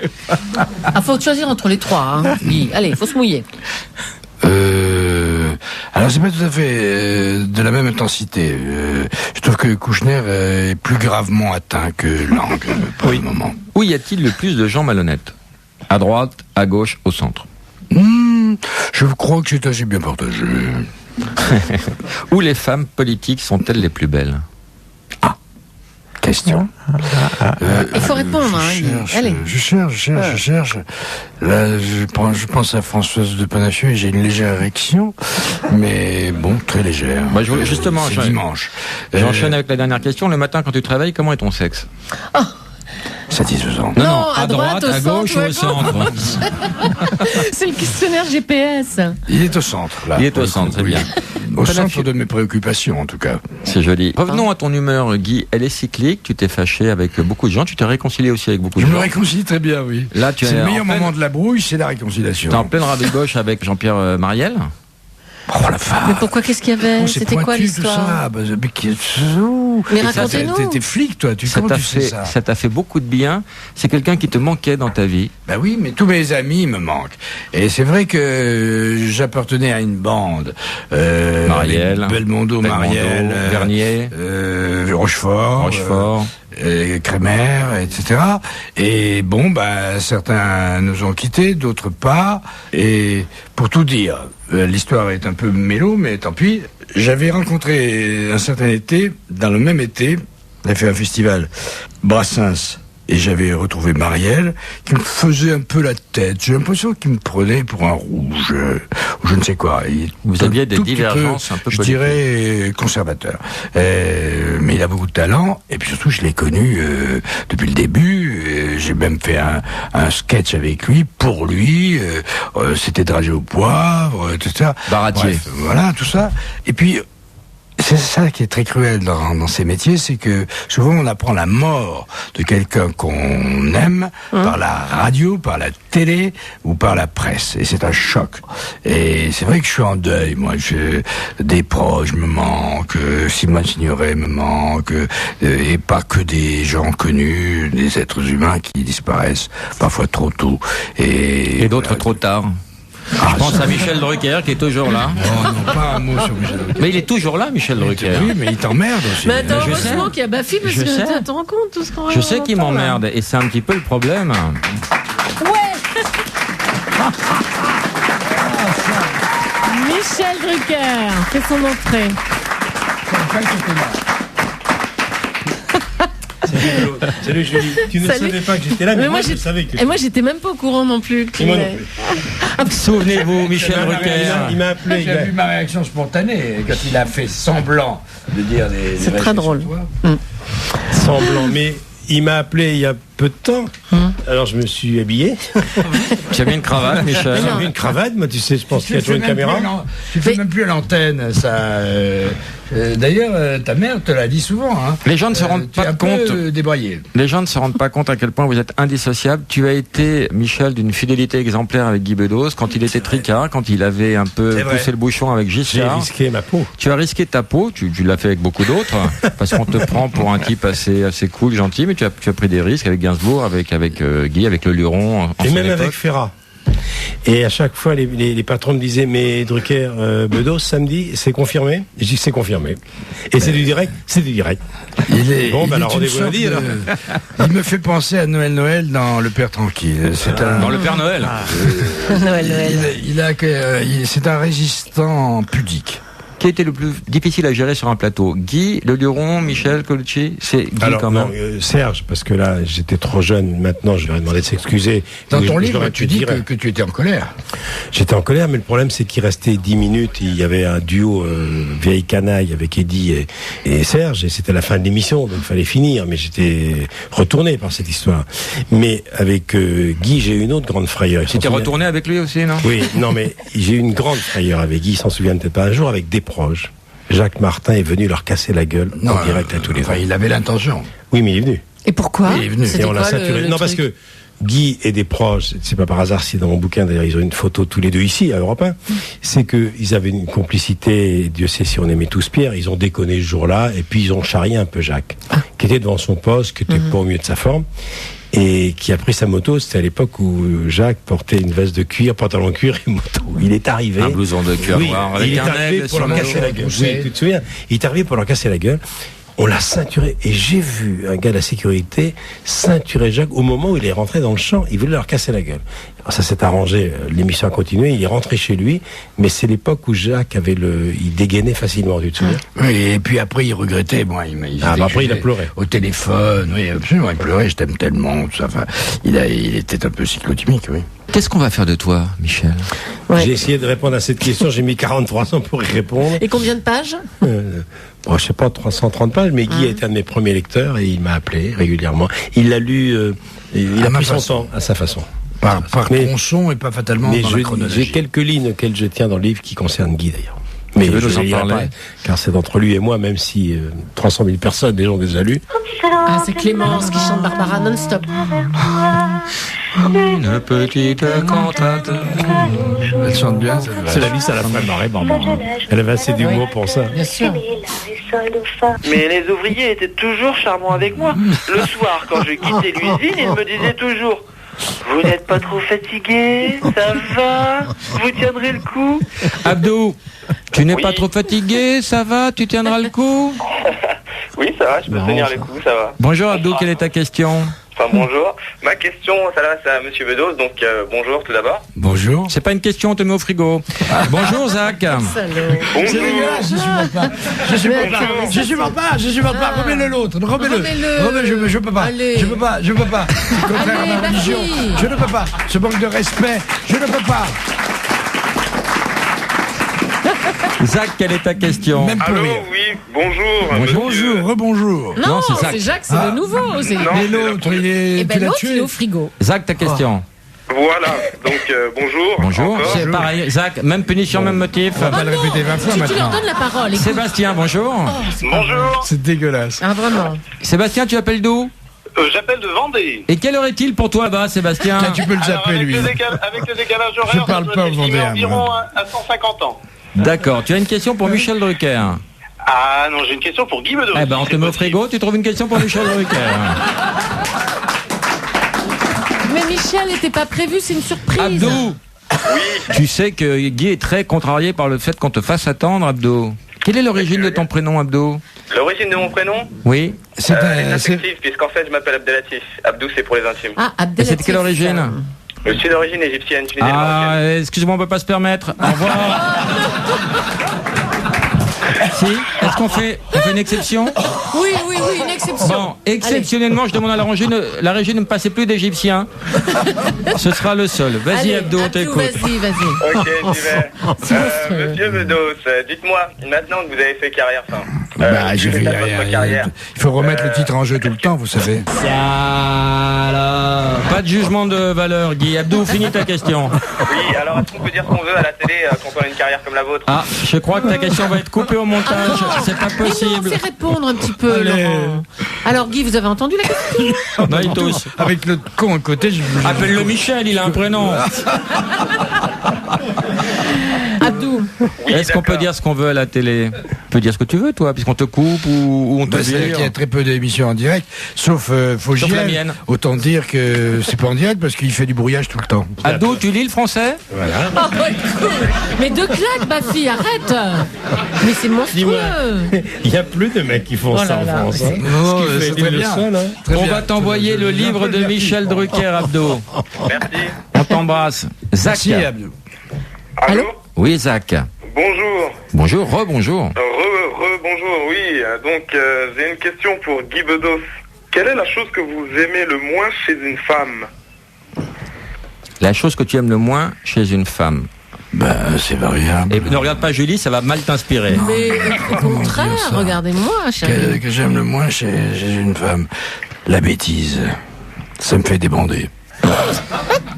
[SPEAKER 2] Ah, faut choisir entre les 3, hein, Guy. Allez, faut se mouiller.
[SPEAKER 4] Alors c'est pas tout à fait de la même intensité. Je trouve que Kouchner est plus gravement atteint que Lang pour le moment.
[SPEAKER 3] Où y a-t-il le plus de gens malhonnêtes? À droite, à gauche, au centre?
[SPEAKER 4] Je crois que c'est assez bien partagé.
[SPEAKER 3] Où les femmes politiques sont-elles les plus belles?
[SPEAKER 4] Question.
[SPEAKER 2] Il faut répondre, hein, Guy. Allez.
[SPEAKER 4] Je cherche. Là, je pense à Françoise de Panachieux et j'ai une légère érection, mais bon, très légère.
[SPEAKER 3] Bah, justement,
[SPEAKER 4] c'est dimanche.
[SPEAKER 3] J'enchaîne avec la dernière question. Le matin, quand tu te réveilles, comment est ton sexe?
[SPEAKER 4] Satisfaisant.
[SPEAKER 2] Non, à droite, au
[SPEAKER 3] à gauche ou
[SPEAKER 2] centre,
[SPEAKER 3] au centre?
[SPEAKER 2] C'est le questionnaire GPS.
[SPEAKER 4] Il est au centre, là.
[SPEAKER 3] Il est au centre, c'est bien.
[SPEAKER 4] Au centre de mes préoccupations, en tout cas.
[SPEAKER 3] C'est joli. Revenons à ton humeur, Guy. Elle est cyclique. Tu t'es fâché avec beaucoup de gens. Tu t'es réconcilié aussi avec beaucoup de
[SPEAKER 4] Je
[SPEAKER 3] gens.
[SPEAKER 4] me réconcilie très bien, oui.
[SPEAKER 3] Là, tu
[SPEAKER 4] C'est
[SPEAKER 3] es
[SPEAKER 4] le
[SPEAKER 3] en
[SPEAKER 4] meilleur
[SPEAKER 3] pleine-
[SPEAKER 4] moment de la brouille, c'est la réconciliation.
[SPEAKER 3] T'es en pleine rabiboche avec Jean-Pierre Mariel.
[SPEAKER 4] Oh la femme.
[SPEAKER 2] Mais pourquoi, qu'est-ce qu'il y avait?
[SPEAKER 4] C'est
[SPEAKER 2] C'était quoi
[SPEAKER 4] pointu,
[SPEAKER 2] l'histoire?
[SPEAKER 4] tout ça. Bah,
[SPEAKER 2] Mais
[SPEAKER 4] Et ça,
[SPEAKER 2] racontez-nous.
[SPEAKER 4] T'es flic, toi.
[SPEAKER 3] Ça
[SPEAKER 4] Comment
[SPEAKER 3] t'a
[SPEAKER 4] tu sais
[SPEAKER 3] fait,
[SPEAKER 4] ça?
[SPEAKER 3] ça t'a fait beaucoup de bien. C'est quelqu'un qui te manquait dans ta vie.
[SPEAKER 4] Bah oui, mais tous mes amis me manquent. Et c'est vrai que j'appartenais à une bande.
[SPEAKER 3] Marielle,
[SPEAKER 4] Belmondo, Marielle,
[SPEAKER 3] Vernier,
[SPEAKER 4] Rochefort. Crémer, etc. Et bon, bah, certains nous ont quittés, d'autres pas. Et pour tout dire, l'histoire est un peu mélo, mais tant pis. J'avais rencontré un certain été, dans le même été, on a fait un festival Brassens. Et j'avais retrouvé Marielle, qui me faisait un peu la tête. J'ai l'impression qu'il me prenait pour un rouge, ou je ne sais quoi.
[SPEAKER 3] Vous aviez des
[SPEAKER 4] tout petit
[SPEAKER 3] divergences un peu
[SPEAKER 4] je
[SPEAKER 3] politiques.
[SPEAKER 4] dirais conservateur. Mais il a beaucoup de talent, et puis surtout, je l'ai connu depuis le début. J'ai même fait un sketch avec lui, pour lui. C'était dragé au poivre, tout ça.
[SPEAKER 3] Baratier.
[SPEAKER 4] Bref, voilà, tout ça. Et puis, c'est ça qui est très cruel dans ces métiers, c'est que souvent on apprend la mort de quelqu'un qu'on aime par la radio, par la télé ou par la presse. Et c'est un choc. Et c'est vrai que je suis en deuil, moi. Des proches me manquent, Simone Signoret me manque, et pas que des gens connus, des êtres humains qui disparaissent parfois trop tôt.
[SPEAKER 3] Et d'autres trop tard. Je pense à Michel Drucker qui est toujours là.
[SPEAKER 4] Oh non, pas un mot sur Michel Drucker.
[SPEAKER 3] Mais il est toujours là, Michel Drucker.
[SPEAKER 4] Oui, mais il t'emmerde aussi.
[SPEAKER 2] Mais attends,
[SPEAKER 3] Je sais.
[SPEAKER 2] heureusement qu'il y a Baffy, parce
[SPEAKER 3] Je
[SPEAKER 2] que
[SPEAKER 3] sais.
[SPEAKER 2] tu te rends compte tout ce qu'on
[SPEAKER 3] Je sais qu'il
[SPEAKER 2] entend, là.
[SPEAKER 3] m'emmerde et c'est un petit peu le problème.
[SPEAKER 2] Ouais. Michel Drucker fait son entrée.
[SPEAKER 8] Salut Julie. Tu ne savais pas que j'étais là, mais moi je savais que.
[SPEAKER 2] Et moi j'étais même pas au courant non plus.
[SPEAKER 3] Souvenez-vous, Michel Drucker.
[SPEAKER 4] Il m'a appelé. J'ai vu ma réaction spontanée quand il a fait semblant de dire des.
[SPEAKER 2] C'est très drôle.
[SPEAKER 8] Semblant, mais il m'a appelé il y a peu de temps. Alors je me suis habillé.
[SPEAKER 3] Tu as mis une cravate, Michel?
[SPEAKER 8] J'ai mis une cravate, moi tu sais, je pense qu'il y a toujours une caméra.
[SPEAKER 4] Tu fais même plus à l'antenne, ça. D'ailleurs, ta mère te l'a dit souvent. Hein.
[SPEAKER 3] Les gens ne se rendent pas compte.
[SPEAKER 4] Débraillé.
[SPEAKER 3] Les gens ne se rendent pas compte à quel point vous êtes indissociable. Tu as été, Michel, d'une fidélité exemplaire avec Guy Bedos quand il était tricard, quand il avait un peu poussé le bouchon avec Giscard.
[SPEAKER 8] J'ai risqué ma peau.
[SPEAKER 3] Tu as risqué ta peau, tu l'as fait avec beaucoup d'autres, parce qu'on te prend pour un type assez cool, gentil, mais tu as pris des risques avec Gainsbourg, avec Guy, avec le Luron.
[SPEAKER 8] Et même avec Ferrat. Et à chaque fois, les patrons me disaient, mais Drucker, Bedos, samedi, c'est confirmé? Je dis, c'est confirmé. Et c'est du direct? C'est du direct. Bon, ben alors rendez-vous lundi, alors.
[SPEAKER 4] Il me fait penser à Noël dans Le Père Tranquille.
[SPEAKER 3] Dans Le Père Noël.
[SPEAKER 4] C'est un résistant pudique.
[SPEAKER 3] Qui a été le plus difficile à gérer sur un plateau? Guy, Le Luron, Michel Colucci? C'est Guy quand même.
[SPEAKER 8] Non, Serge, parce que là, j'étais trop jeune. Maintenant, je leur ai demandé de s'excuser.
[SPEAKER 4] Dans ton livre, tu dis que tu étais en colère.
[SPEAKER 8] J'étais en colère, mais le problème, c'est qu'il restait 10 minutes. Il y avait un duo vieille canaille avec Eddie et Serge, et c'était la fin de l'émission, donc il fallait finir. Mais j'étais retourné par cette histoire. Mais avec Guy, j'ai eu une autre grande frayeur.
[SPEAKER 3] Tu t'es retourné avec lui aussi, non?
[SPEAKER 8] Oui, non, mais j'ai eu une grande frayeur avec Guy. Il s'en souvient peut-être pas un jour, avec des proches. Jacques Martin est venu leur casser la gueule en direct à tous les deux.
[SPEAKER 4] Il avait l'intention.
[SPEAKER 8] Oui, mais il est venu.
[SPEAKER 2] Et pourquoi?
[SPEAKER 4] Il est venu.
[SPEAKER 8] Et on l'a saturé. Non, parce que Guy et des proches, c'est pas par hasard si dans mon bouquin, d'ailleurs, ils ont une photo tous les deux ici, à Europe 1, c'est qu'ils avaient une complicité, Dieu sait si on aimait tous Pierre, ils ont déconné ce jour-là, et puis ils ont charrié un peu Jacques, qui était devant son poste, qui était pas au mieux de sa forme, et qui a pris sa moto. C'était à l'époque où Jacques portait une veste de cuir, pantalon de cuir et moto. Il est arrivé.
[SPEAKER 3] Un blouson de cuir noir avec un aigle
[SPEAKER 8] pour leur casser la gueule. Oui, tu te souviens? Il est arrivé pour leur casser la gueule. On l'a ceinturé, et j'ai vu un gars de la sécurité ceinturer Jacques au moment où il est rentré dans le champ. Il voulait leur casser la gueule. Alors ça s'est arrangé, l'émission a continué, il est rentré chez lui, mais c'est l'époque où Jacques il dégainait facilement, tu te souviens?
[SPEAKER 4] Oui, et puis après il regrettait, bon,
[SPEAKER 8] après il a pleuré.
[SPEAKER 4] Au téléphone, oui, absolument, il pleurait, je t'aime tellement, tout ça, enfin, il était un peu cyclotimique, oui.
[SPEAKER 3] Qu'est-ce qu'on va faire de toi, Michel?
[SPEAKER 8] J'ai essayé de répondre à cette question, j'ai mis 43 ans pour y répondre.
[SPEAKER 2] Et combien de pages?
[SPEAKER 8] Je sais pas, 330 pages, mais Guy a été un de mes premiers lecteurs et il m'a appelé régulièrement. Il l'a lu, il a pris son temps à sa façon.
[SPEAKER 4] Par tronçon et pas fatalement dans la chronologie.
[SPEAKER 8] J'ai quelques lignes auxquelles je tiens dans le livre qui concernent Guy d'ailleurs. Mais
[SPEAKER 3] je veux
[SPEAKER 8] nous en parler, car c'est entre lui et moi, même si 300 000 personnes déjà ont déjà lu.
[SPEAKER 2] Ah, c'est Clémence qui chante Barbara non-stop.
[SPEAKER 3] Une petite cantate.
[SPEAKER 4] Elle chante bien,
[SPEAKER 8] c'est la vie, ça la ferait marrer, Barbara. Elle avait assez d'humour pour ça.
[SPEAKER 2] Bien sûr.
[SPEAKER 6] Mais les ouvriers étaient toujours charmants avec moi. Le soir, quand je quittais l'usine, ils me disaient toujours: vous n'êtes pas trop fatigué? Ça va? Vous tiendrez le coup?
[SPEAKER 3] Abdou, tu n'es pas trop fatigué? Ça va? Tu tiendras le coup?
[SPEAKER 6] Oui, ça va, je peux tenir les coups, ça va.
[SPEAKER 3] Bonjour Abdou, quelle est ta question?
[SPEAKER 6] Enfin, bonjour. Ma question, ça là, c'est à Monsieur Bedos, donc bonjour tout d'abord.
[SPEAKER 3] Bonjour. C'est pas une question, on te met au frigo. Bonjour Zach.
[SPEAKER 4] C'est dégueulasse, je supporte pas. Remets-le l'autre, remets-le. Je peux pas. C'est contraire à ma religion. Je ne peux pas. Ce manque de respect, je ne peux pas.
[SPEAKER 3] Zach, quelle est ta question?
[SPEAKER 6] Allô, oui, bonjour.
[SPEAKER 4] Rebonjour.
[SPEAKER 2] Non, c'est Jacques, c'est le nouveau.
[SPEAKER 4] Mais l'autre, il est.
[SPEAKER 2] Et ben l'autre, il est au frigo.
[SPEAKER 3] Zach, ta question.
[SPEAKER 6] Voilà, donc bonjour.
[SPEAKER 3] Bonjour,
[SPEAKER 6] encore.
[SPEAKER 3] c'est pareil. Zach, même punition, même motif.
[SPEAKER 4] On va pas le répéter 20 fois
[SPEAKER 2] Tu
[SPEAKER 4] maintenant.
[SPEAKER 2] leur donnes la parole. Écoute.
[SPEAKER 3] Sébastien, bonjour.
[SPEAKER 6] Bonjour.
[SPEAKER 4] C'est dégueulasse.
[SPEAKER 2] Ah, vraiment.
[SPEAKER 3] Sébastien, tu appelles d'où?
[SPEAKER 6] J'appelle de Vendée.
[SPEAKER 3] Et quelle heure est-il pour toi là-bas, Sébastien?
[SPEAKER 4] Tiens, tu peux le zapper, lui.
[SPEAKER 6] Avec le décalage horaire,
[SPEAKER 4] Je parle pas au Vendéen,
[SPEAKER 6] environ à 150 ans.
[SPEAKER 3] D'accord, tu as une question pour Michel Drucker.
[SPEAKER 6] Ah non, j'ai une question pour Guy Bedos.
[SPEAKER 3] Eh ben, on te met au frigo, tu trouves une question pour Michel Drucker.
[SPEAKER 2] Mais Michel n'était pas prévu, c'est une surprise.
[SPEAKER 3] Abdou,
[SPEAKER 6] Oui.
[SPEAKER 3] tu sais que Guy est très contrarié par le fait qu'on te fasse attendre, Abdou. Quelle est l'origine de ton prénom, Abdou?
[SPEAKER 6] L'origine de mon prénom?
[SPEAKER 3] Oui.
[SPEAKER 4] C'est
[SPEAKER 6] affectif, puisqu'en fait je m'appelle Abdelatif. Abdou, c'est pour les intimes.
[SPEAKER 2] Ah,
[SPEAKER 3] Et
[SPEAKER 2] Abdelatif.
[SPEAKER 3] c'est de quelle origine?
[SPEAKER 6] Je suis d'origine égyptienne, tunisienne.
[SPEAKER 3] Ah, excuse-moi, on peut pas se permettre. Au revoir. Si. Est-ce qu'on fait une exception?
[SPEAKER 2] Oui, une exception.
[SPEAKER 3] Bon, exceptionnellement, je demande à la régie de ne passer plus d'Égyptiens. Ce sera le seul. Vas-y, Abdou, on t'écoute.
[SPEAKER 2] Vas-y.
[SPEAKER 6] Ok, j'y vais. Monsieur Bedos, dites-moi, maintenant que vous avez fait carrière,
[SPEAKER 4] j'ai fait carrière. Il faut remettre le titre en jeu tout le temps, vous savez.
[SPEAKER 3] Pas de jugement de valeur, Guy. Abdou, finis ta question.
[SPEAKER 6] Oui, alors est-ce qu'on peut dire ce qu'on veut à la télé quand on a une carrière comme la vôtre?
[SPEAKER 3] Ah, je crois que ta question va être coupée au montage. C'est pas possible.
[SPEAKER 2] Mais non, fais répondre un petit peu, Laurent. Alors, Guy, vous avez entendu la question?
[SPEAKER 3] Non, il tousse.
[SPEAKER 4] Avec le con à côté,
[SPEAKER 3] Appelle-le Michel, il a un prénom.
[SPEAKER 2] Abdou.
[SPEAKER 3] Oui, est-ce qu'on peut dire ce qu'on veut à la télé? Tu peux dire ce que tu veux, toi, puisqu'on te coupe ou on te vire.
[SPEAKER 4] Il y a très peu d'émissions en direct, sauf Fogiel. Autant dire que c'est pas en direct parce qu'il fait du brouillage tout le temps.
[SPEAKER 3] Abdou, tu lis le français?
[SPEAKER 4] Voilà.
[SPEAKER 2] Oh, écoute. Mais deux claques, ma fille, arrête. Mais c'est monstrueux.
[SPEAKER 8] Il n'y a plus de mecs qui font ça en France. Hein.
[SPEAKER 4] Non, c'est très bien.
[SPEAKER 3] On va t'envoyer le livre de Michel Drucker, Abdou.
[SPEAKER 6] Merci.
[SPEAKER 3] On t'embrasse. Zach.
[SPEAKER 4] Merci, Abdou.
[SPEAKER 6] Allô?
[SPEAKER 3] Oui, Zach.
[SPEAKER 6] Bonjour.
[SPEAKER 3] Bonjour, rebonjour.
[SPEAKER 6] Bonjour, oui. Donc, j'ai une question pour Guy Bedos. Quelle est la chose que vous aimez le moins chez une femme?
[SPEAKER 3] La chose que tu aimes le moins chez une femme?
[SPEAKER 4] C'est variable.
[SPEAKER 3] Et ne regarde pas Julie, ça va mal t'inspirer.
[SPEAKER 2] Mais au contraire, regardez-moi, chérie.
[SPEAKER 4] Que j'aime le moins chez une femme? La bêtise. Ça me fait débander.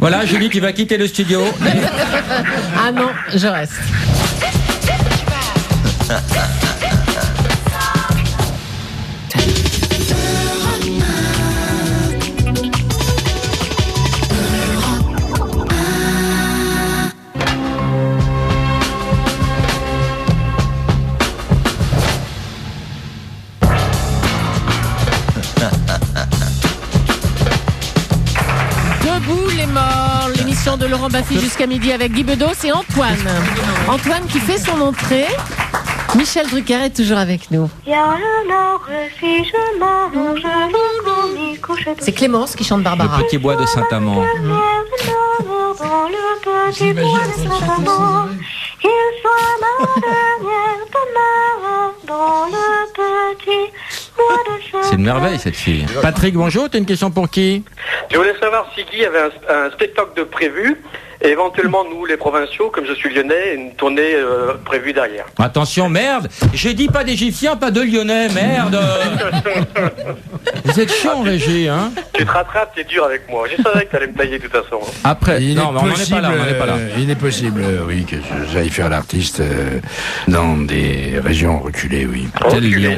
[SPEAKER 3] Voilà, Julie, tu vas quitter le studio.
[SPEAKER 2] Ah non, je reste. Debout les morts, l'émission de Laurent Baffy jusqu'à midi avec Guy Bedos et Antoine. Antoine qui fait son entrée. Michel Drucker est toujours avec nous. C'est Clémence qui chante Barbara.
[SPEAKER 3] Le petit bois de Saint-Amand. C'est une merveille cette fille. Patrick, bonjour, t'as une question pour qui?
[SPEAKER 6] Je voulais savoir si Guy avait un spectacle de prévu, et éventuellement nous les provinciaux, comme je suis lyonnais, une tournée prévue derrière.
[SPEAKER 3] Attention, merde, j'ai dit pas d'Égyptiens, pas de Lyonnais, merde. Vous êtes chiant, Régie, hein?
[SPEAKER 6] Tu te rattrapes, t'es dur avec moi. Je savais que t'allais me tailler de toute façon.
[SPEAKER 3] Après, non, mais on n'en est pas là,
[SPEAKER 4] il est possible, oui, que j'aille faire l'artiste dans des régions reculées, oui.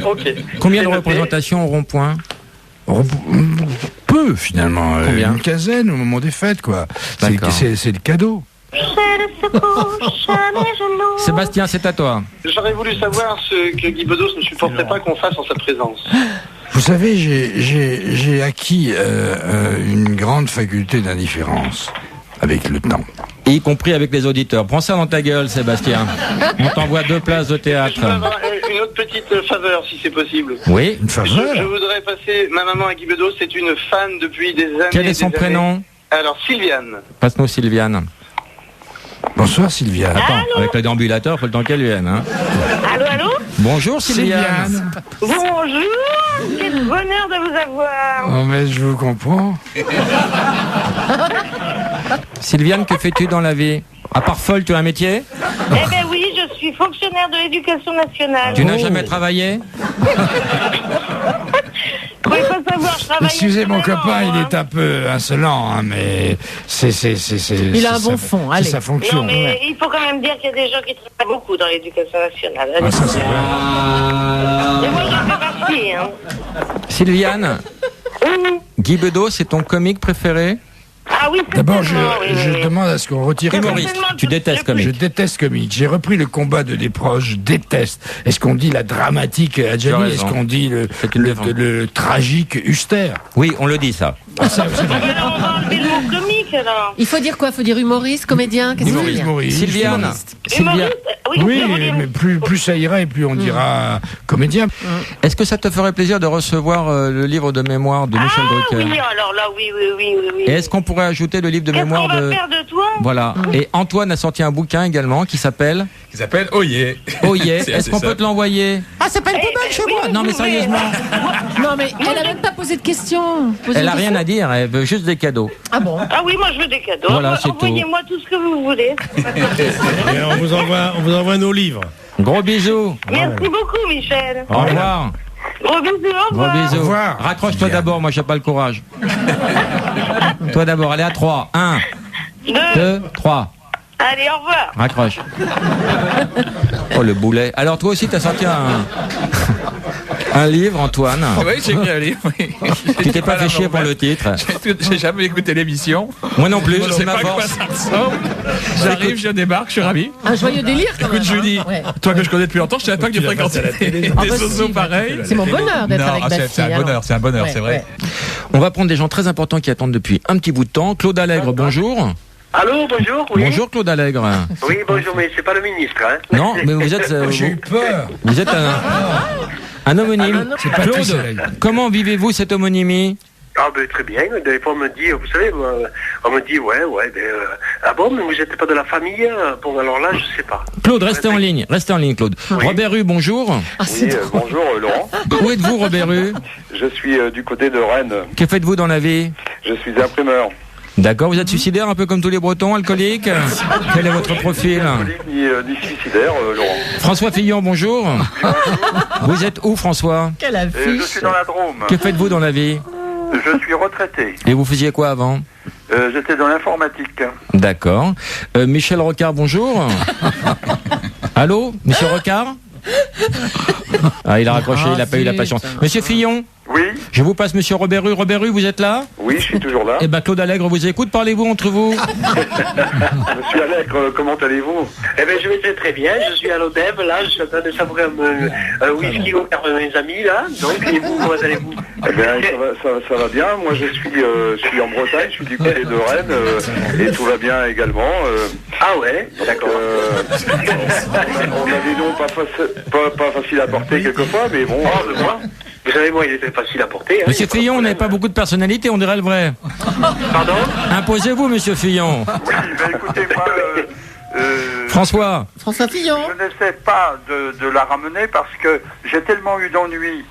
[SPEAKER 6] Ok.
[SPEAKER 3] Combien de représentations au rond-point?
[SPEAKER 4] Peu, finalement.
[SPEAKER 3] Combien?
[SPEAKER 4] Une quinzaine au moment des fêtes, quoi. C'est le cadeau.
[SPEAKER 3] Sébastien, c'est à toi.
[SPEAKER 6] J'aurais voulu savoir ce que Guy Bedos ne supporterait pas qu'on fasse en sa présence.
[SPEAKER 4] Vous savez, j'ai acquis une grande faculté d'indifférence avec le temps.
[SPEAKER 3] Y compris avec les auditeurs. Prends ça dans ta gueule, Sébastien. On t'envoie 2 places de théâtre.
[SPEAKER 6] Je peux avoir une autre petite faveur, si c'est possible.
[SPEAKER 3] Oui,
[SPEAKER 4] une faveur.
[SPEAKER 6] Je voudrais passer ma maman à Guy Bedos, c'est une fan depuis des années.
[SPEAKER 3] Quel est son prénom?
[SPEAKER 6] Alors, Sylviane.
[SPEAKER 3] Passe-nous Sylviane.
[SPEAKER 4] Bonsoir, Sylviane.
[SPEAKER 3] Attends, avec le déambulateur, faut le temps qu'elle vienne. Hein.
[SPEAKER 5] Allô?
[SPEAKER 3] Bonjour, Sylviane.
[SPEAKER 5] Bonjour, quel bonheur de vous avoir.
[SPEAKER 4] Oh, mais je vous comprends.
[SPEAKER 3] Sylviane, que fais-tu dans la vie? À part folle, tu as un métier?
[SPEAKER 5] Eh ben oui, je suis fonctionnaire de l'éducation nationale.
[SPEAKER 3] Tu n'as jamais travaillé?
[SPEAKER 5] Vous pouvez pas savoir, je travaille.
[SPEAKER 4] Excusez mon copain, il est un peu insolent, hein, mais
[SPEAKER 2] il a un bon fond, allez.
[SPEAKER 4] C'est sa fonction.
[SPEAKER 5] Non, mais il faut quand même dire qu'il y a des gens qui travaillent beaucoup dans l'éducation nationale.
[SPEAKER 4] Ah, ça, c'est vrai.
[SPEAKER 5] Et moi, j'en fais partie, hein.
[SPEAKER 3] Sylviane, Guy Bedos, c'est ton comique préféré?
[SPEAKER 5] Ah oui,
[SPEAKER 4] d'abord, je demande à ce qu'on retire
[SPEAKER 3] humoriste. Tu détestes comique?
[SPEAKER 4] Je déteste comique. J'ai repris le combat de Desproges, je déteste. Est-ce qu'on dit la dramatique Adjani? Est-ce qu'on dit le tragique Huster?
[SPEAKER 3] Oui, on le dit ça.
[SPEAKER 4] Ah, ça
[SPEAKER 5] on va enlever le mot comique alors.
[SPEAKER 2] Il faut dire quoi? Il faut dire humoriste, comédien?
[SPEAKER 4] Humoriste.
[SPEAKER 3] Sylviane.
[SPEAKER 5] Humoriste, oui,
[SPEAKER 4] Oui, mais plus ça ira et plus on dira comédien.
[SPEAKER 3] Est-ce que ça te ferait plaisir de recevoir le livre de mémoire de Michel Drucker?
[SPEAKER 5] Oui, alors là, oui.
[SPEAKER 3] Et est-ce qu'on pourrait ajouter le livre de mémoire
[SPEAKER 5] Qu'est-ce qu'on va faire de toi?
[SPEAKER 3] Voilà. Et Antoine a sorti un bouquin également qui s'appelle
[SPEAKER 1] Oye.
[SPEAKER 3] Oye.
[SPEAKER 1] C'est
[SPEAKER 3] Est-ce qu'on peut te l'envoyer? Ah, c'est pas une poubelle chez moi. Non, mais sérieusement.
[SPEAKER 2] Non, mais elle a même pas posé de questions.
[SPEAKER 3] Elle a rien à dire, elle veut juste des cadeaux.
[SPEAKER 2] Ah bon?
[SPEAKER 5] Ah oui, moi je veux des cadeaux.
[SPEAKER 3] Voilà, c'est
[SPEAKER 5] Envoyez-moi tout ce que vous voulez.
[SPEAKER 8] Et on vous envoie nos livres.
[SPEAKER 3] Gros bisous.
[SPEAKER 5] Merci beaucoup, Michel.
[SPEAKER 3] Au revoir.
[SPEAKER 5] Gros bisous, au
[SPEAKER 3] Gros
[SPEAKER 5] revoir.
[SPEAKER 3] bisous.
[SPEAKER 4] Au revoir.
[SPEAKER 3] Raccroche-toi d'abord, moi j'ai pas le courage. Toi d'abord, allez à 3. 1, 2, 3.
[SPEAKER 5] Allez, au revoir.
[SPEAKER 3] Raccroche. Oh le boulet. Alors toi aussi t'as sorti un livre, Antoine.
[SPEAKER 1] Oui, j'ai écrit un livre.
[SPEAKER 3] Tu t'es pas fait chier pour le titre.
[SPEAKER 1] J'ai jamais écouté l'émission.
[SPEAKER 3] Moi non plus,
[SPEAKER 1] Je
[SPEAKER 3] c'est
[SPEAKER 1] sais
[SPEAKER 3] ma
[SPEAKER 1] pas quoi
[SPEAKER 3] force.
[SPEAKER 1] ça ressemble. J'arrive, je débarque, je suis ravi.
[SPEAKER 2] Un joyeux délire quand même.
[SPEAKER 1] Écoute, Julie,
[SPEAKER 2] Ouais.
[SPEAKER 1] toi que je connais depuis longtemps, je savais pas que tu fréquentais des
[SPEAKER 2] Ah bah
[SPEAKER 1] sociaux
[SPEAKER 2] si,
[SPEAKER 1] pareils.
[SPEAKER 2] C'est mon bonheur d'être
[SPEAKER 1] Non,
[SPEAKER 2] avec Bafi.
[SPEAKER 1] c'est un bonheur, c'est un bonheur, c'est vrai.
[SPEAKER 3] On va prendre des gens très importants qui attendent depuis un petit bout de temps. Claude Allègre, bonjour.
[SPEAKER 9] Allô, bonjour, oui.
[SPEAKER 3] Bonjour Claude Allègre.
[SPEAKER 9] Oui, bonjour, mais c'est pas le ministre, hein.
[SPEAKER 3] Non, mais vous êtes
[SPEAKER 4] J'ai eu peur.
[SPEAKER 3] vous êtes un homonyme.
[SPEAKER 4] C'est pas
[SPEAKER 3] Claude,
[SPEAKER 4] Allègre.
[SPEAKER 3] comment vivez-vous cette homonymie?
[SPEAKER 9] Ah ben très bien, des fois on me dit, vous savez, on me dit, ah bon, mais vous n'êtes pas de la famille? Bon, alors là, je sais pas.
[SPEAKER 3] Claude, restez en ligne, Claude.
[SPEAKER 9] Oui.
[SPEAKER 3] Robert Rue, bonjour.
[SPEAKER 10] Oui, bonjour Laurent.
[SPEAKER 3] Où êtes-vous Robert Rue?
[SPEAKER 10] Je suis du côté de Rennes.
[SPEAKER 3] Que faites-vous dans la vie?
[SPEAKER 10] Je suis imprimeur.
[SPEAKER 3] D'accord, vous êtes suicidaire un peu comme tous les Bretons, alcoolique? Quel est votre profil?
[SPEAKER 10] Ni suicidaire, Laurent.
[SPEAKER 3] François Fillon, bonjour. Vous êtes où François?
[SPEAKER 2] Quelle
[SPEAKER 10] Je
[SPEAKER 2] affiche.
[SPEAKER 10] suis dans la Drôme.
[SPEAKER 3] Que faites-vous dans la vie?
[SPEAKER 10] Je suis retraité.
[SPEAKER 3] Et vous faisiez quoi avant?
[SPEAKER 10] J'étais dans l'informatique.
[SPEAKER 3] D'accord. Michel Rocard, bonjour. Allô, Monsieur Rocard? Ah, il a raccroché, il n'a pas eu la patience. Monsieur Fillon,
[SPEAKER 10] Oui,
[SPEAKER 3] je vous passe Monsieur Robert Rue. Robert Rue, vous êtes là?
[SPEAKER 10] oui, je suis toujours là.
[SPEAKER 3] Eh ben Claude Allègre vous écoute, parlez-vous entre vous?
[SPEAKER 10] Monsieur Allègre, comment allez-vous?
[SPEAKER 9] Eh ben je vais très bien, je suis à l'Odève, là, je suis en train de savourer un whisky offert par mes amis, là, donc, et vous, comment allez-vous?
[SPEAKER 10] Eh bien, ça va bien. Moi, je suis en Bretagne, je suis du côté de Rennes, et tout va bien également.
[SPEAKER 9] Ah ouais, d'accord.
[SPEAKER 10] On a des noms pas faciles à porter quelquefois, mais bon.
[SPEAKER 9] Vous savez, moi, il était facile à porter. Hein,
[SPEAKER 3] Monsieur Fillon, on n'avait pas beaucoup de personnalité, on dirait le vrai.
[SPEAKER 9] Pardon?
[SPEAKER 3] Imposez-vous, Monsieur Fillon.
[SPEAKER 10] Oui, ben écoutez, moi...
[SPEAKER 3] François
[SPEAKER 2] François Fillon.
[SPEAKER 10] Je n'essaie pas de la ramener parce que j'ai tellement eu d'ennuis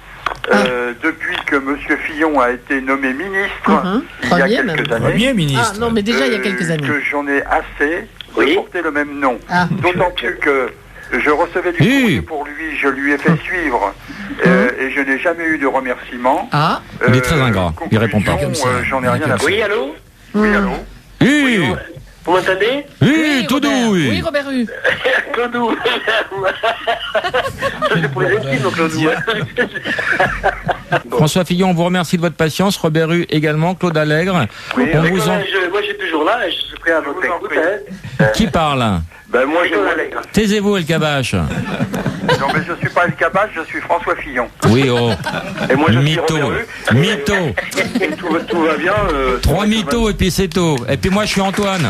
[SPEAKER 10] depuis que M. Fillon a été nommé ministre il y a
[SPEAKER 2] Premier,
[SPEAKER 10] quelques
[SPEAKER 2] même.
[SPEAKER 10] années.
[SPEAKER 4] Premier ministre.
[SPEAKER 2] Ah non, mais déjà il y a quelques années.
[SPEAKER 10] Que j'en ai assez de porter le même nom.
[SPEAKER 2] Ah.
[SPEAKER 10] D'autant plus que je recevais du courrier pour lui, je lui ai fait suivre et je n'ai jamais eu de remerciement.
[SPEAKER 2] Ah.
[SPEAKER 3] Il est très ingrat, il répond pas.
[SPEAKER 10] J'en ai rien à faire.
[SPEAKER 9] Oui, allô?
[SPEAKER 10] Oui, allô?
[SPEAKER 3] Oui,
[SPEAKER 9] Vous m'entendez?
[SPEAKER 3] oui, tout doux,
[SPEAKER 2] Oui,
[SPEAKER 3] oui.
[SPEAKER 2] Robert Rue.
[SPEAKER 9] Claudou. Ça, c'est pour les intimes, Claudou.
[SPEAKER 3] François Fillon, on vous remercie de votre patience. Robert Rue également, Claude Allègre.
[SPEAKER 10] Oui,
[SPEAKER 3] On
[SPEAKER 9] Moi,
[SPEAKER 3] vous en...
[SPEAKER 9] je suis toujours là, et je suis prêt à votre écoute. Hein.
[SPEAKER 3] Qui parle?
[SPEAKER 10] Ben moi,
[SPEAKER 3] Taisez-vous, El Kabache.
[SPEAKER 10] non, mais je suis pas El Kabache, je suis François Fillon.
[SPEAKER 3] Oui, oh.
[SPEAKER 10] Et moi, je suis
[SPEAKER 3] Mytho.
[SPEAKER 10] Robert Rue.
[SPEAKER 3] Mytho.
[SPEAKER 10] Et tout va bien.
[SPEAKER 3] 3 mythos et puis c'est tout. Et puis moi, je suis Antoine.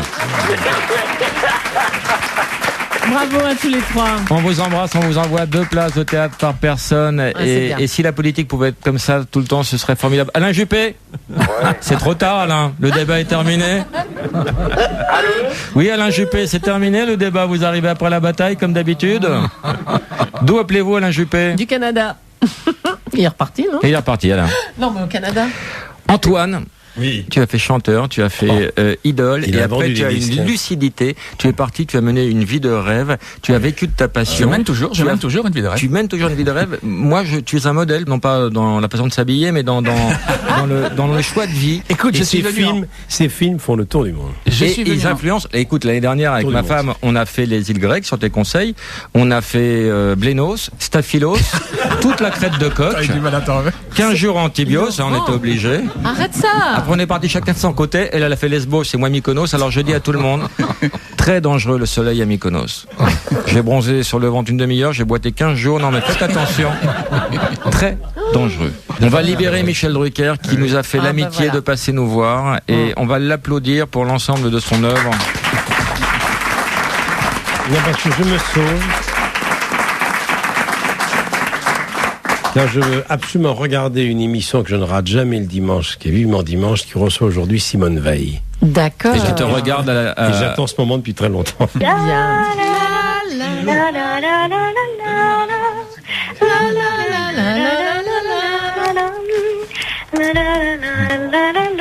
[SPEAKER 2] Bravo à tous les trois.
[SPEAKER 3] On vous embrasse, on vous envoie 2 places de théâtre par personne.
[SPEAKER 2] c'est bien.
[SPEAKER 3] Et si la politique pouvait être comme ça tout le temps, ce serait formidable. Alain Juppé, c'est trop tard, Alain. Le débat est terminé. Oui, Alain Juppé, c'est terminé le débat. Vous arrivez après la bataille, comme d'habitude. D'où appelez-vous, Alain Juppé?
[SPEAKER 2] Du Canada. Il est reparti, non?
[SPEAKER 3] Et il est reparti, Alain.
[SPEAKER 2] Non, mais au Canada.
[SPEAKER 3] Antoine.
[SPEAKER 8] Oui.
[SPEAKER 3] Tu as fait chanteur, tu as fait idole,
[SPEAKER 8] Il
[SPEAKER 3] et
[SPEAKER 8] a
[SPEAKER 3] après
[SPEAKER 8] vendu
[SPEAKER 3] tu as
[SPEAKER 8] des
[SPEAKER 3] une
[SPEAKER 8] disques.
[SPEAKER 3] lucidité. Tu es parti, tu as mené une vie de rêve, tu as vécu de ta passion.
[SPEAKER 1] Je mène toujours une vie de rêve.
[SPEAKER 3] Tu mènes toujours une vie de rêve. Moi, tu es un modèle, non pas dans la façon de s'habiller, mais dans le choix de vie.
[SPEAKER 1] Écoute,
[SPEAKER 8] Et ces films font le tour du monde.
[SPEAKER 3] Et ils influencent. Écoute, l'année dernière, avec
[SPEAKER 8] Tour
[SPEAKER 3] ma
[SPEAKER 8] du
[SPEAKER 3] femme, on a fait les îles grecques sur tes conseils. On a fait Blénos, Staphylos, toute la crête de coq. 15 jours Antibios, on était obligés.
[SPEAKER 2] Arrête ça.
[SPEAKER 3] Après, on est parti chacun de son côté. Elle a fait Lesbos et moi Mykonos. Alors je dis à tout le monde, très dangereux le soleil à Mykonos. J'ai bronzé sur le ventre une demi-heure, j'ai boité 15 jours. Non mais faites attention. Très dangereux. On va libérer Michel Drucker qui nous a fait l'amitié de passer nous voir. Et on va l'applaudir pour l'ensemble de son œuvre.
[SPEAKER 8] Non, parce que je me sauve. Non, je veux absolument regarder une émission que je ne rate jamais le dimanche, qui est Vivement Dimanche, qui reçoit aujourd'hui Simone Veil.
[SPEAKER 2] D'accord.
[SPEAKER 3] Et je te regarde
[SPEAKER 8] Et j'attends ce moment depuis très longtemps.
[SPEAKER 2] Bien.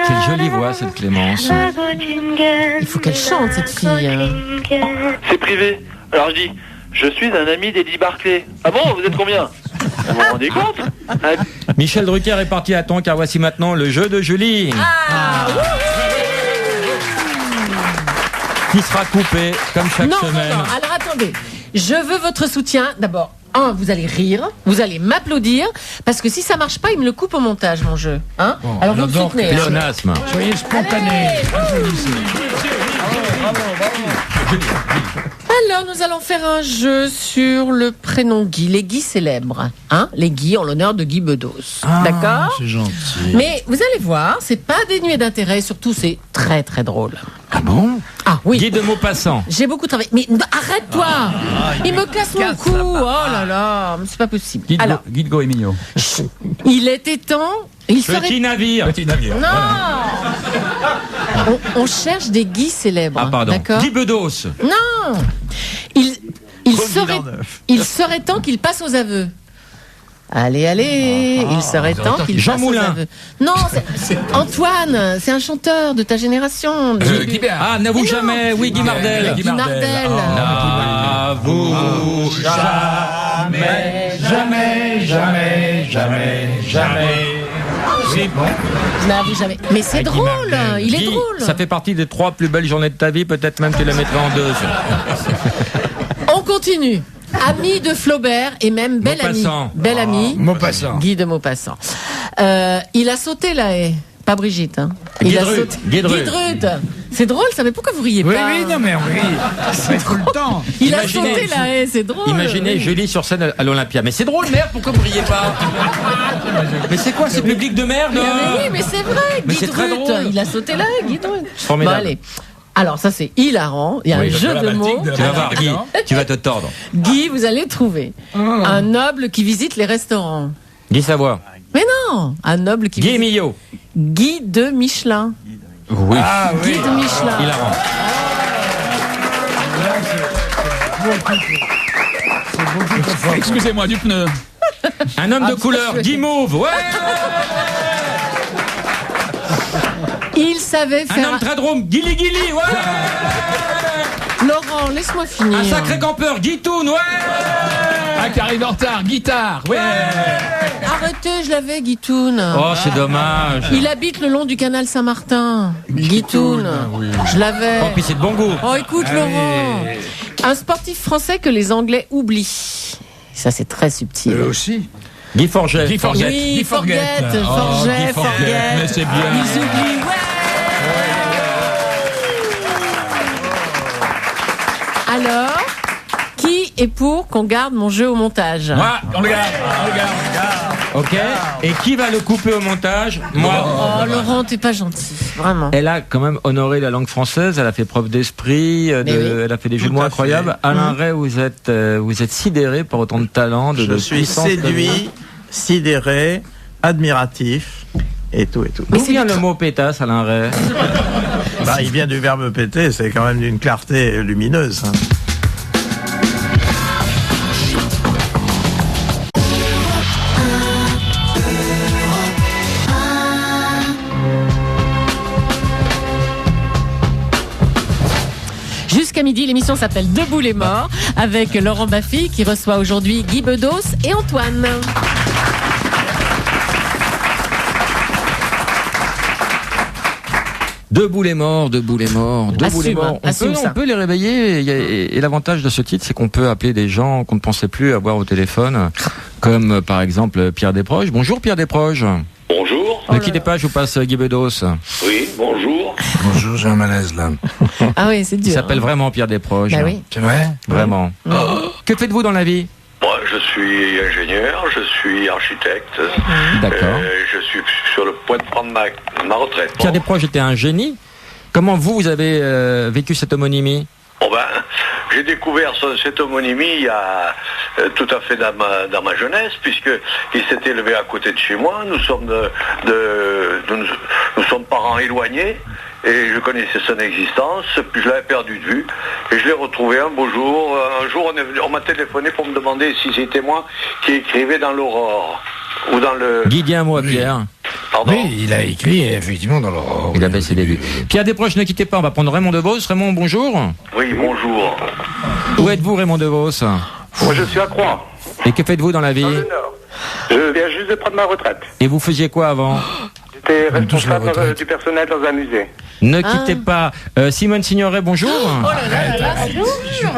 [SPEAKER 3] C'est une jolie voix, cette Clémence.
[SPEAKER 2] Il faut qu'elle chante, cette fille.
[SPEAKER 6] C'est privé. Alors je dis, je suis un ami d'Eddie Barclay. Ah bon, vous êtes combien? Vous vous rendez compte?
[SPEAKER 3] Michel Drucker est parti à temps, car voici maintenant le jeu de Julie. Qui sera coupé, comme chaque semaine.
[SPEAKER 2] Non, alors attendez. Je veux votre soutien. D'abord, vous allez rire, vous allez m'applaudir, parce que si ça marche pas, il me le coupe au montage, mon jeu. Hein?
[SPEAKER 1] Bon,
[SPEAKER 2] alors vous me soutenez.
[SPEAKER 3] Pléonasme.
[SPEAKER 1] Soyez spontané.
[SPEAKER 2] Alors, nous allons faire un jeu sur le prénom Guy, les Guy célèbres. Hein? Les Guy en l'honneur de Guy Bedos. D'accord?
[SPEAKER 4] C'est gentil.
[SPEAKER 2] Mais vous allez voir, c'est pas dénué d'intérêt, surtout c'est très très drôle.
[SPEAKER 4] Ah bon?
[SPEAKER 2] Ah oui.
[SPEAKER 3] Guy de Maupassant.
[SPEAKER 2] J'ai beaucoup travaillé. Mais arrête-toi! Il me casse mon cou! Oh là là, c'est pas possible. Alors,
[SPEAKER 1] Guido et Mignot.
[SPEAKER 2] il était temps.
[SPEAKER 3] Petit navire.
[SPEAKER 1] Petit navire.
[SPEAKER 2] Non! On cherche des Guy célèbres.
[SPEAKER 3] Ah, pardon.
[SPEAKER 2] D'accord?
[SPEAKER 3] Guy Bedos.
[SPEAKER 2] Non! Il serait temps qu'il passe aux aveux. Allez, il serait temps qu'il
[SPEAKER 3] Jean
[SPEAKER 2] passe
[SPEAKER 3] Moulin.
[SPEAKER 2] aux aveux. Non, c'est Antoine, c'est un chanteur de ta génération.
[SPEAKER 3] Ah, n'avoue jamais. Oui, Guy Mardel.
[SPEAKER 2] Guy Mardel.
[SPEAKER 3] N'avoue jamais. C'est bon.
[SPEAKER 2] N'avoue jamais. Mais c'est drôle, il est
[SPEAKER 3] Guy,
[SPEAKER 2] drôle.
[SPEAKER 3] ça fait partie des 3 plus belles journées de ta vie. Peut-être même tu la mettrais en 2.
[SPEAKER 2] On continue. Ami de Flaubert et même bel ami.
[SPEAKER 3] Maupassant.
[SPEAKER 2] Bel ami.
[SPEAKER 4] Maupassant.
[SPEAKER 2] Guy de Maupassant. Il a sauté la haie. Pas Brigitte, hein.
[SPEAKER 3] Guy Drut.
[SPEAKER 2] Guy Drut. C'est drôle, ça, mais pourquoi vous riez
[SPEAKER 4] Oui,
[SPEAKER 2] pas?
[SPEAKER 4] oui, non, mais on rit. C'est tout le temps.
[SPEAKER 2] Il a sauté la haie, c'est drôle.
[SPEAKER 3] Imaginez Julie sur scène à l'Olympia. Mais c'est drôle, merde, pourquoi vous riez pas? Mais c'est quoi ce public de merde?
[SPEAKER 2] Mais oui, mais c'est vrai,
[SPEAKER 3] Mais
[SPEAKER 2] Guy
[SPEAKER 3] c'est très
[SPEAKER 2] Drut.
[SPEAKER 3] drôle.
[SPEAKER 2] Il a sauté la haie, Guy Drut.
[SPEAKER 3] Formidable.
[SPEAKER 2] Bon, allez. Alors, ça, c'est hilarant. Il y a un jeu de mots.
[SPEAKER 3] Tu vas voir, Guy, tu vas te tordre.
[SPEAKER 2] Guy, vous allez trouver un noble qui visite les restaurants.
[SPEAKER 3] Guy Savoie.
[SPEAKER 2] Mais non, un noble qui
[SPEAKER 3] Guy
[SPEAKER 2] visite...
[SPEAKER 3] Millot.
[SPEAKER 2] Guy de Michelin.
[SPEAKER 3] Oui.
[SPEAKER 2] Guy de Michelin.
[SPEAKER 3] Hilarant.
[SPEAKER 1] Excusez-moi, du pneu.
[SPEAKER 3] Un homme de couleur. Guy Mauve. Ouais.
[SPEAKER 2] Il savait
[SPEAKER 3] Un
[SPEAKER 2] faire...
[SPEAKER 3] homme très drôle. Guili Guili. Ouais.
[SPEAKER 2] Laurent, laisse-moi finir.
[SPEAKER 3] Un sacré campeur. Guy Toun. Ouais.
[SPEAKER 1] Ah, qui arrive en retard. Guitare. Ouais.
[SPEAKER 2] Arrêtez, je l'avais, Guitoun.
[SPEAKER 3] Oh, c'est dommage.
[SPEAKER 2] Il habite le long du canal Saint-Martin. Guitoun. Je l'avais.
[SPEAKER 3] Oh, puis c'est de bon goût.
[SPEAKER 2] Oh, écoute, Laurent. Un sportif français que les Anglais oublient. Ça, c'est très subtil.
[SPEAKER 4] Eux aussi.
[SPEAKER 3] Guy Forget.
[SPEAKER 1] Guy Forget.
[SPEAKER 2] Oui,
[SPEAKER 1] Guy Forget.
[SPEAKER 2] Forget.
[SPEAKER 1] Mais c'est bien.
[SPEAKER 2] Ils oublient, ouais. Alors, qui est pour qu'on garde mon jeu au montage?
[SPEAKER 1] Moi, on le garde.
[SPEAKER 3] Ok. Et qui va le couper au montage? Moi.
[SPEAKER 2] Oh, Laurent, t'es pas gentil, vraiment.
[SPEAKER 3] Elle a quand même honoré la langue française. Elle a fait preuve d'esprit.
[SPEAKER 2] oui.
[SPEAKER 3] Elle a fait des jeux de mots incroyables. Alain Ray, vous êtes sidéré par autant de talent, de
[SPEAKER 7] Je suis
[SPEAKER 3] puissance.
[SPEAKER 7] séduit, sidéré, admiratif, et tout.
[SPEAKER 3] D'où vient le mot pétasse, Alain Ray?
[SPEAKER 7] Bah, il vient du verbe péter, c'est quand même d'une clarté lumineuse. Hein.
[SPEAKER 2] Jusqu'à midi, l'émission s'appelle Debout les morts avec Laurent Baffy qui reçoit aujourd'hui Guy Bedos et Antoine.
[SPEAKER 3] Debout les morts, debout les morts, debout les morts. On peut les réveiller. Et l'avantage de ce titre, c'est qu'on peut appeler des gens qu'on ne pensait plus avoir au téléphone, comme par exemple Pierre Desproges. Bonjour Pierre Desproges.
[SPEAKER 11] Bonjour.
[SPEAKER 3] Ne quittez pas, je vous passe Guy Bedos.
[SPEAKER 11] Oui, bonjour.
[SPEAKER 4] Bonjour, j'ai un malaise là.
[SPEAKER 2] Ah oui, c'est dur.
[SPEAKER 3] Il s'appelle vraiment Pierre Desproges.
[SPEAKER 2] Bah oui.
[SPEAKER 4] C'est vrai?
[SPEAKER 3] Vraiment. Que faites-vous dans la vie?
[SPEAKER 11] Moi, je suis ingénieur, je suis architecte.
[SPEAKER 3] D'accord.
[SPEAKER 11] Je suis sur le point de prendre ma retraite.
[SPEAKER 3] Pierre Desproges était un génie. Comment vous avez vécu cette homonymie?
[SPEAKER 11] Bon ben, j'ai découvert cette homonymie il y a tout à fait dans ma jeunesse, puisqu'il s'est élevé à côté de chez moi. Nous sommes nous sommes parents éloignés. Et je connaissais son existence, puis je l'avais perdu de vue. Et je l'ai retrouvé un beau jour. Un jour, on m'a téléphoné pour me demander si c'était moi qui écrivais dans l'Aurore. Ou dans le...
[SPEAKER 3] Guy, dis un mot à Pierre.
[SPEAKER 11] Pardon ?
[SPEAKER 4] Oui, il a écrit effectivement dans l'Aurore.
[SPEAKER 3] Il a baissé les vues. Pierre Desproges, ne quittez pas, on va prendre Raymond DeVos. Raymond, bonjour.
[SPEAKER 11] Oui, bonjour.
[SPEAKER 3] Où êtes-vous, Raymond DeVos ?
[SPEAKER 12] Moi, je suis à Croix.
[SPEAKER 3] Et que faites-vous dans la vie ?
[SPEAKER 12] Dans le Nord. Je viens juste de prendre ma retraite.
[SPEAKER 3] Et vous faisiez quoi avant ?
[SPEAKER 12] J'étais responsable du personnel dans un musée.
[SPEAKER 3] Ne quittez pas. Simone Signoret, bonjour.
[SPEAKER 2] Oh là là, bonjour.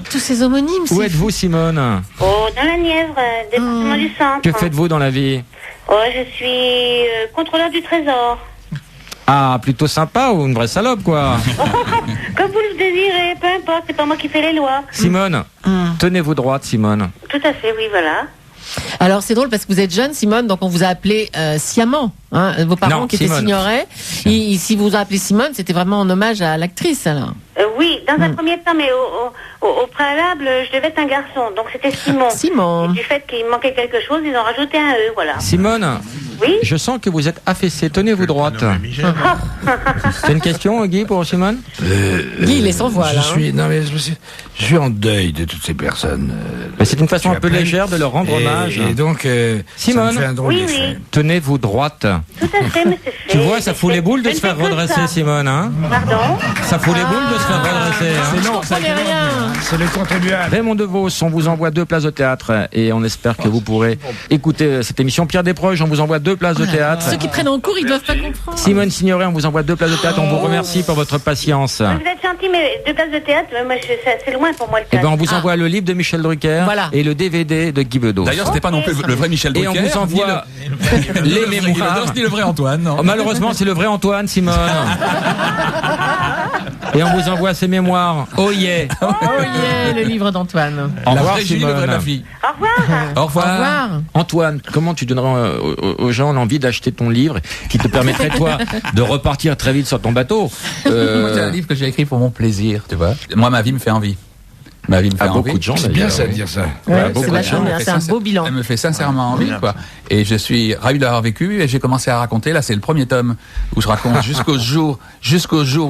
[SPEAKER 2] Tous ces homonymes.
[SPEAKER 3] Où êtes-vous, Simone ?
[SPEAKER 13] Oh, dans la Nièvre, département du Centre.
[SPEAKER 3] Que faites-vous dans la vie ?
[SPEAKER 13] Oh, je suis contrôleur du trésor.
[SPEAKER 3] Ah, plutôt sympa ou une vraie salope, quoi.
[SPEAKER 13] Comme vous le désirez, peu importe, c'est pas moi qui fais les lois.
[SPEAKER 3] Simone, tenez-vous droite, Simone.
[SPEAKER 13] Tout à fait, oui, voilà.
[SPEAKER 2] Alors c'est drôle parce que vous êtes jeune, Simone, donc on vous a appelé sciemment. Hein, vos parents qui étaient Signoret. Si vous vous appelez Simone, c'était vraiment en hommage à l'actrice, alors.
[SPEAKER 13] Oui, dans un premier temps, mais au préalable, je devais être un garçon, donc c'était Simon.
[SPEAKER 2] Simon.
[SPEAKER 13] Et du fait qu'il manquait quelque chose, ils ont rajouté un E, voilà.
[SPEAKER 3] Simone,
[SPEAKER 13] oui,
[SPEAKER 3] je sens que vous êtes affaissée. Tenez-vous droite. C'est une question, Guy, pour Simone
[SPEAKER 2] Guy, il est sans voix, là.
[SPEAKER 4] Je suis en deuil de toutes ces personnes.
[SPEAKER 3] Mais c'est une façon un peu légère de leur rendre hommage.
[SPEAKER 4] Et donc,
[SPEAKER 3] Simone,
[SPEAKER 4] ça me fait un drôle d'effet.
[SPEAKER 3] Tenez-vous droite.
[SPEAKER 13] Tout à fait, mais c'est fait.
[SPEAKER 3] Tu vois, ça fout les boules de se faire redresser, Simone, hein ?
[SPEAKER 13] Pardon ?
[SPEAKER 3] Ça fout les boules de se faire redresser, hein ?
[SPEAKER 2] Je comprenais rien.
[SPEAKER 4] C'est le contribuable.
[SPEAKER 3] Raymond DeVos, on vous envoie 2 places de théâtre et on espère que vous pourrez écouter cette émission. Pierre Desproges, on vous envoie 2 places de théâtre.
[SPEAKER 2] Ceux qui prennent en cours, ils doivent pas comprendre.
[SPEAKER 3] Simone Signoret, on vous envoie 2 places de théâtre. On vous remercie pour votre patience.
[SPEAKER 13] Vous êtes gentil, mais 2 places de théâtre, moi, c'est loin pour moi le
[SPEAKER 3] Eh
[SPEAKER 13] théâtre.
[SPEAKER 3] ben, on vous envoie le livre de Michel Drucker et le DVD de Guy Bedos.
[SPEAKER 1] D'ailleurs, c'était pas non plus le vrai Michel Drucker.
[SPEAKER 3] Et on vous envoie les mémoires.
[SPEAKER 1] Ni le vrai Antoine. Non.
[SPEAKER 3] Malheureusement, c'est le vrai Antoine, Simone. Et on vous envoie ses mémoires. Oh yeah.
[SPEAKER 2] Oh yeah, le livre d'Antoine.
[SPEAKER 3] Au revoir,
[SPEAKER 1] Régine, le vrai
[SPEAKER 3] Simone.
[SPEAKER 1] ma fille.
[SPEAKER 13] Au revoir.
[SPEAKER 1] Au revoir.
[SPEAKER 2] Au revoir.
[SPEAKER 3] Antoine, comment tu donnerais aux gens l'envie d'acheter ton livre qui te permettrait, toi, de repartir très vite sur ton bateau
[SPEAKER 1] Moi, c'est un livre que j'ai écrit pour mon plaisir, tu vois. Moi, ma vie me fait envie. Ma vie me fait envie.
[SPEAKER 3] Beaucoup de gens,
[SPEAKER 4] C'est bien ça de dire ça.
[SPEAKER 2] Ouais, c'est vachement bien, c'est un beau bilan.
[SPEAKER 1] Elle me fait sincèrement envie, quoi. Et je suis ravi d'avoir vécu et j'ai commencé à raconter. Là, c'est le premier tome où je raconte jusqu'au jour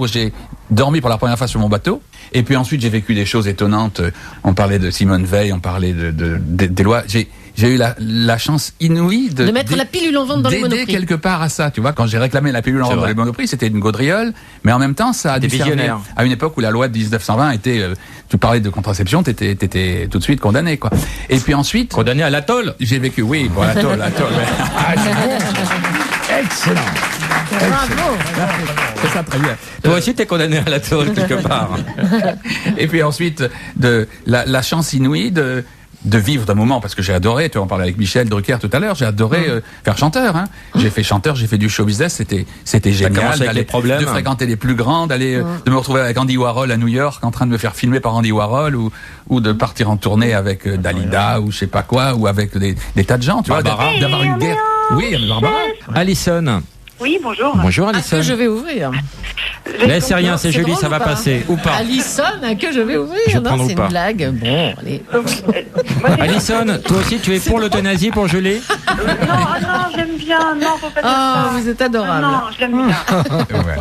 [SPEAKER 1] où j'ai dormi pour la première fois sur mon bateau. Et puis ensuite, j'ai vécu des choses étonnantes. On parlait de Simone Veil, on parlait des lois. J'ai eu la chance inouïe
[SPEAKER 2] de mettre la pilule en vente dans les monoprix.
[SPEAKER 1] D'aider quelque part à ça, tu vois. Quand j'ai réclamé la pilule en vente dans les monoprix, c'était une gaudriole, mais en même temps, ça a
[SPEAKER 3] Des
[SPEAKER 1] discerné
[SPEAKER 3] visionnaires.
[SPEAKER 1] à une époque où la loi de 1920 était, tu parlais de contraception, t'étais tout de suite condamné, quoi. Et puis ensuite.
[SPEAKER 3] Condamné à l'atoll.
[SPEAKER 1] J'ai vécu, oui, bon, l'atoll.
[SPEAKER 4] Ah, c'est bon. Excellent.
[SPEAKER 2] Bravo.
[SPEAKER 1] C'est ça, très bien.
[SPEAKER 3] Toi aussi, t'es condamné à l'atoll quelque part.
[SPEAKER 1] Et puis ensuite, de la chance inouïe de vivre d'un moment, parce que j'ai adoré, tu en parlais avec Michel Drucker tout à l'heure, j'ai adoré faire chanteur, hein. J'ai fait chanteur, j'ai fait du show business, c'était génial de fréquenter les plus grands, de me retrouver avec Andy Warhol à New York en train de me faire filmer par Andy Warhol ou de partir en tournée avec Dalida ou je sais pas quoi, ou avec des tas de gens, tu vois, d'avoir une guerre. Oui, Barbara.
[SPEAKER 3] Alison.
[SPEAKER 5] Oui, bonjour.
[SPEAKER 3] Bonjour Alison.
[SPEAKER 2] Que je vais ouvrir.
[SPEAKER 3] Laissez rien, c'est joli, ça va passer. Ou pas.
[SPEAKER 2] Alison, que je vais ouvrir.
[SPEAKER 3] Je
[SPEAKER 2] non,
[SPEAKER 3] prends ou
[SPEAKER 2] c'est
[SPEAKER 3] pas.
[SPEAKER 2] une blague. Bon, allez.
[SPEAKER 3] Alison, toi aussi, tu es pour l'euthanasie pour Julie?
[SPEAKER 5] Non, j'aime bien. Non, faut pas dire ça.
[SPEAKER 2] Vous êtes adorable.
[SPEAKER 5] Non, je l'aime bien.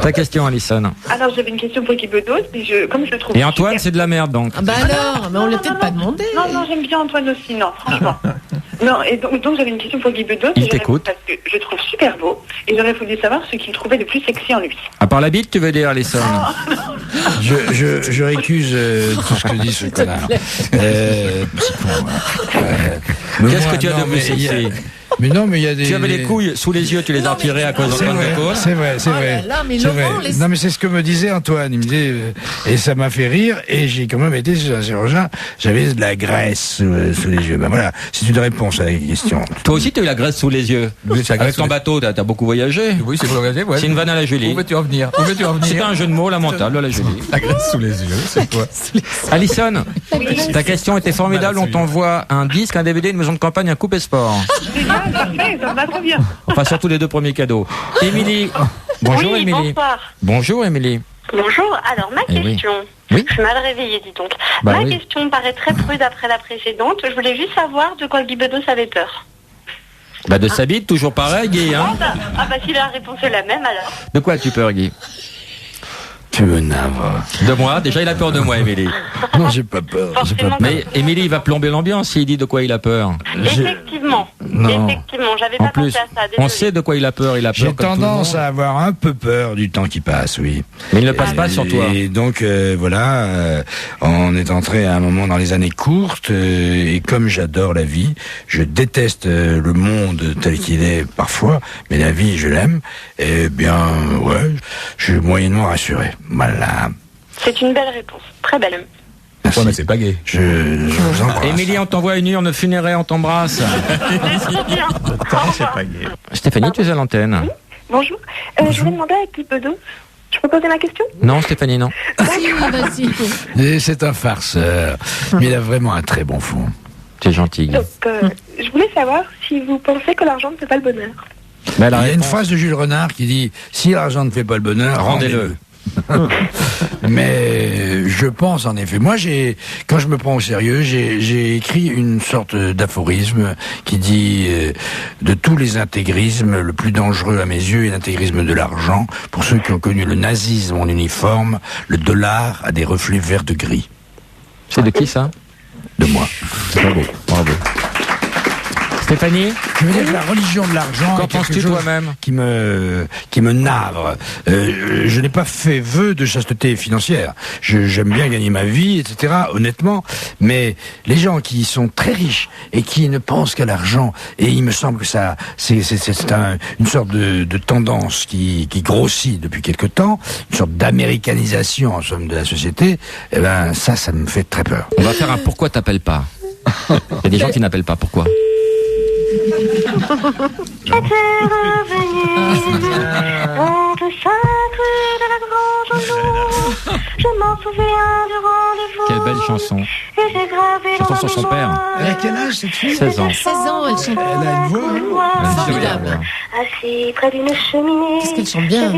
[SPEAKER 3] Ta question, Alison.
[SPEAKER 5] Alors, j'avais une question pour Guy Bedos, comme je le trouve.
[SPEAKER 3] Et Antoine, c'est de la merde donc.
[SPEAKER 2] Bah alors, mais on l'a peut-être pas demandé.
[SPEAKER 5] Non, j'aime bien Antoine aussi, non, franchement. Non, et donc j'avais une question pour Guy Bedos.
[SPEAKER 3] Il t'écoute.
[SPEAKER 5] Parce que je le trouve super beau, et j'aurais voulu savoir ce qu'il trouvait de plus sexy en lui.
[SPEAKER 3] À part la bite, tu veux dire, Alison?
[SPEAKER 4] Je récuse tout ce que dit ce connard.
[SPEAKER 3] Qu'est-ce que tu as de plus sexy?
[SPEAKER 4] Mais non, mais il y a des.
[SPEAKER 3] Tu avais les couilles sous les yeux, tu les as retirées à cause d'Antoine Déco.
[SPEAKER 4] C'est vrai, c'est vrai.
[SPEAKER 2] là, mais
[SPEAKER 4] C'est vrai.
[SPEAKER 2] Laurent, laisse-
[SPEAKER 4] Non, mais c'est ce que me disait Antoine. Il me disait, et ça m'a fait rire, et j'ai quand même été chez un chirurgien, j'avais de la graisse sous les yeux. Ben voilà, c'est une réponse à la question.
[SPEAKER 3] Toi aussi, tu as eu la graisse sous les yeux. Avec ton bateau, t'as beaucoup voyagé.
[SPEAKER 1] Oui, c'est voyagé, ouais.
[SPEAKER 3] C'est une vanne à la Julie.
[SPEAKER 1] Où veux-tu en venir?
[SPEAKER 3] C'est un jeu de mots lamentable à la Julie.
[SPEAKER 1] La graisse sous les yeux, c'est quoi?
[SPEAKER 3] Alison, ta question était formidable. On t'envoie un disque, un DVD, une maison de campagne, un coupé sport.
[SPEAKER 5] Génial, parfait, ça va très bien.
[SPEAKER 3] Enfin, surtout les 2 premiers cadeaux. Émilie. Bonjour,
[SPEAKER 5] Oui,
[SPEAKER 3] Émilie.
[SPEAKER 5] bonsoir.
[SPEAKER 3] Bonjour, Émilie.
[SPEAKER 13] Bonjour, alors ma question,
[SPEAKER 3] Oui.
[SPEAKER 13] je suis mal réveillée, dis donc.
[SPEAKER 3] Bah
[SPEAKER 13] ma
[SPEAKER 3] oui.
[SPEAKER 13] question paraît très prude après la précédente. Je voulais juste savoir de quoi Guy Bedos avait peur.
[SPEAKER 3] Bah de sa bite, toujours pareil, Guy, hein.
[SPEAKER 13] Si la réponse est la même alors.
[SPEAKER 3] De quoi as-tu peur, Guy?
[SPEAKER 4] Tu me naves.
[SPEAKER 3] De moi? Déjà, il a peur de moi, Émilie.
[SPEAKER 4] Non, j'ai pas peur. J'ai pas peur.
[SPEAKER 3] Mais Émilie, il va plomber l'ambiance s'il dit de quoi il a peur.
[SPEAKER 13] Effectivement, j'avais
[SPEAKER 3] En
[SPEAKER 13] pas
[SPEAKER 3] plus,
[SPEAKER 13] pensé à ça.
[SPEAKER 3] on sait de quoi il a peur. Il a peur
[SPEAKER 4] J'ai
[SPEAKER 3] comme tout le
[SPEAKER 4] tendance
[SPEAKER 3] monde.
[SPEAKER 4] à avoir un peu peur du temps qui passe, oui.
[SPEAKER 3] Mais il ne passe pas sur toi.
[SPEAKER 4] Et donc voilà, on est entré à un moment dans les années courtes, et comme j'adore la vie, je déteste le monde tel qu'il est parfois, mais la vie, je l'aime. Eh bien, ouais, je suis moyennement rassuré. Voilà.
[SPEAKER 13] C'est une belle réponse, très belle.
[SPEAKER 1] Ouais, mais c'est pas gay.
[SPEAKER 4] Je vous embrasse.
[SPEAKER 3] Émilie, on t'envoie une urne funéraire, on t'embrasse.
[SPEAKER 7] C'est pas gay.
[SPEAKER 3] Stéphanie, tu es à l'antenne.
[SPEAKER 13] Bonjour, je voulais demander à Guy Bedos. Je peux poser ma question?
[SPEAKER 3] Non, Stéphanie, non.
[SPEAKER 2] Vas-y.
[SPEAKER 4] Et c'est un farceur, mais il a vraiment un très bon fond.
[SPEAKER 3] C'est gentil, Guy.
[SPEAKER 13] Donc, je voulais savoir si vous pensez que l'argent ne fait pas le bonheur.
[SPEAKER 3] Mais
[SPEAKER 4] Il y a une phrase de Jules Renard qui dit « Si l'argent ne fait pas le bonheur, rendez-le ». Mais je pense en effet. Moi, quand je me prends au sérieux, j'ai écrit une sorte d'aphorisme qui dit de tous les intégrismes, le plus dangereux à mes yeux est l'intégrisme de l'argent. Pour ceux qui ont connu le nazisme en uniforme, le dollar a des reflets verts de gris.
[SPEAKER 3] C'est de qui ça?
[SPEAKER 4] De moi.
[SPEAKER 3] Bravo, bravo. Stéphanie?
[SPEAKER 4] Je veux dire que la religion de l'argent
[SPEAKER 3] Qu'en
[SPEAKER 4] est quelque
[SPEAKER 3] penses-tu
[SPEAKER 4] chose
[SPEAKER 3] toi-même?
[SPEAKER 4] qui me navre. Je n'ai pas fait vœu de chasteté financière. J'aime bien gagner ma vie, etc., honnêtement. Mais les gens qui sont très riches et qui ne pensent qu'à l'argent, et il me semble que ça, c'est une sorte de tendance qui grossit depuis quelque temps, une sorte d'américanisation, en somme, de la société, eh ben, ça me fait très peur.
[SPEAKER 3] On va faire un pourquoi t'appelles pas. Il y a des gens qui n'appellent pas. Pourquoi?
[SPEAKER 13] J'étais revenu au sacre de la grande eau. Je m'en souviens du rendez-vous.
[SPEAKER 3] Quelle belle chanson.
[SPEAKER 13] Et j'ai gravé
[SPEAKER 3] Chanson sur son père.
[SPEAKER 4] Elle a quel âge cette fille?
[SPEAKER 3] 16 ans.
[SPEAKER 2] 16 ans, elle chante.
[SPEAKER 4] Elle a une voix, hein?
[SPEAKER 2] Formidable.
[SPEAKER 13] Assis près d'une cheminée.
[SPEAKER 2] Qu'est-ce qu'elle chante bien.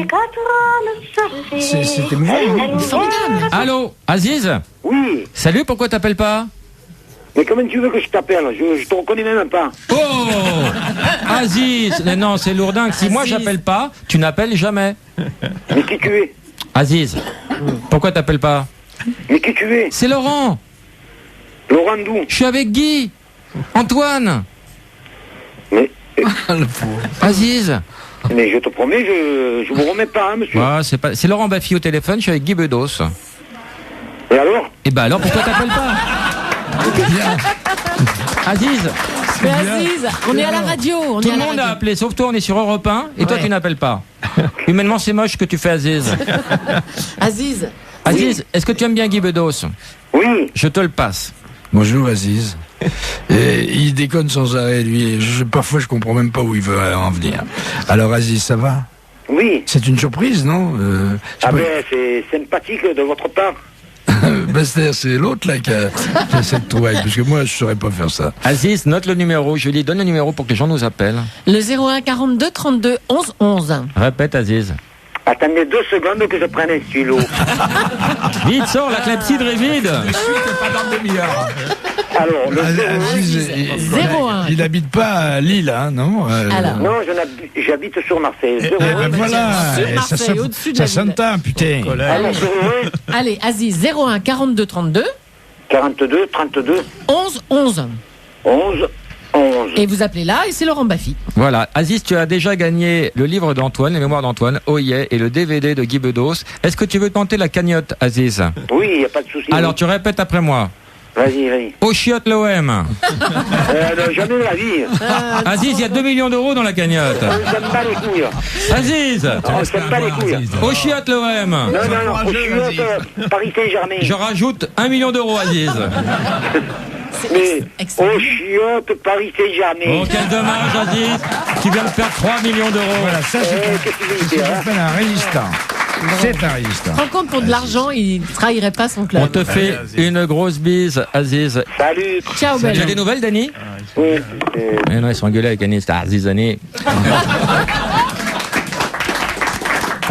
[SPEAKER 4] C'était émouvant, hein?
[SPEAKER 2] Formidable.
[SPEAKER 3] Allô, Aziz?
[SPEAKER 12] Oui,
[SPEAKER 3] Salut, pourquoi t'appelles pas?
[SPEAKER 12] mais comment tu veux que je t'appelle? Je te reconnais même pas.
[SPEAKER 3] Oh, Aziz. Mais non, c'est lourdingue. Si moi j'appelle pas, tu n'appelles jamais.
[SPEAKER 12] Mais qui tu es?
[SPEAKER 3] Aziz, pourquoi t'appelles pas?
[SPEAKER 12] Mais qui tu es?
[SPEAKER 3] C'est Laurent.
[SPEAKER 12] Laurent d'où?
[SPEAKER 3] Je suis avec Guy. Antoine.
[SPEAKER 12] Mais,
[SPEAKER 3] Aziz.
[SPEAKER 12] mais je te promets, je vous remets pas, hein, monsieur.
[SPEAKER 3] C'est Laurent Baffy au téléphone, je suis avec Guy Bedos.
[SPEAKER 12] Et alors?
[SPEAKER 3] Et bah alors pourquoi t'appelles pas? Aziz.
[SPEAKER 2] Mais Aziz, on est à la radio.
[SPEAKER 3] Tout le monde a appelé, sauf toi, on est sur Europe 1, et toi tu n'appelles pas. Humainement c'est moche ce que tu fais, Aziz.
[SPEAKER 2] Aziz.
[SPEAKER 3] Aziz, est-ce que tu aimes bien Guy Bedos?
[SPEAKER 12] Oui.
[SPEAKER 3] Je te le passe.
[SPEAKER 4] Bonjour Aziz. Et il déconne sans arrêt, lui. Parfois, je comprends même pas où il veut en venir. Alors Aziz, ça va?
[SPEAKER 12] Oui.
[SPEAKER 4] C'est une surprise, non?
[SPEAKER 12] C'est sympathique de votre part.
[SPEAKER 4] C'est l'autre là qui a cette trouvaille, parce que moi, je saurais pas faire ça.
[SPEAKER 3] Aziz, note le numéro. Julie, donne le numéro pour que les gens nous appellent.
[SPEAKER 2] Le 01 42 32 11 11.
[SPEAKER 3] Répète, Aziz.
[SPEAKER 12] Attendez 2 secondes que je prenne un stylo.
[SPEAKER 3] Vite, sors, la clepsydre est vide.
[SPEAKER 12] Alors, le
[SPEAKER 4] Aziz,
[SPEAKER 2] 01.
[SPEAKER 4] il n'habite pas à Lille, hein, non?
[SPEAKER 2] Alors.
[SPEAKER 12] Non, j'habite sur Marseille.
[SPEAKER 4] Ben voilà,
[SPEAKER 2] Sur Marseille, au-dessus de la
[SPEAKER 4] ça sonne
[SPEAKER 2] ville.
[SPEAKER 4] putain.
[SPEAKER 12] Alors, 01
[SPEAKER 2] Allez, Aziz, 01 42 32
[SPEAKER 12] 42 32
[SPEAKER 2] 11 11.
[SPEAKER 12] 11 11.
[SPEAKER 2] Et vous appelez là et c'est Laurent Baffy.
[SPEAKER 3] Voilà, Aziz, tu as déjà gagné le livre d'Antoine, les mémoires d'Antoine, Oh yeah, et le DVD de Guy Bedos. Est-ce que tu veux tenter la cagnotte, Aziz?
[SPEAKER 12] Oui, il n'y a pas de souci.
[SPEAKER 3] Alors, tu répètes après moi.
[SPEAKER 12] Vas-y, vas-y.
[SPEAKER 3] Au chiotte l'OM.
[SPEAKER 12] Non, jamais de la vie.
[SPEAKER 3] Aziz, il y a 2 millions d'euros dans la cagnotte.
[SPEAKER 12] On s'aime pas les couilles.
[SPEAKER 3] Aziz,
[SPEAKER 12] On s'aime pas les couilles.
[SPEAKER 3] au chiotte l'OM.
[SPEAKER 12] Non, au chiotte, Paris Saint-Germain.
[SPEAKER 3] Je rajoute 1 million d'euros, Aziz.
[SPEAKER 12] Mais au chiotte, Paris Saint-Germain.
[SPEAKER 3] Oh, quel dommage, Aziz. Tu viens de perdre 3 millions d'euros.
[SPEAKER 4] Voilà, ça
[SPEAKER 12] Qu'est-ce que tu veux dire, hein?
[SPEAKER 4] un résistant. C'est un résistant.
[SPEAKER 2] Rends compte, pour de l'argent, il ne trahirait pas son club.
[SPEAKER 3] On te fait une grosse bise, Aziz.
[SPEAKER 12] Salut.
[SPEAKER 2] Ciao,
[SPEAKER 3] Tu as
[SPEAKER 2] belle.
[SPEAKER 3] des nouvelles, Dani?
[SPEAKER 12] Oui.
[SPEAKER 3] Mais non, ils sont engueulés avec Anis, c'était Aziz Dani.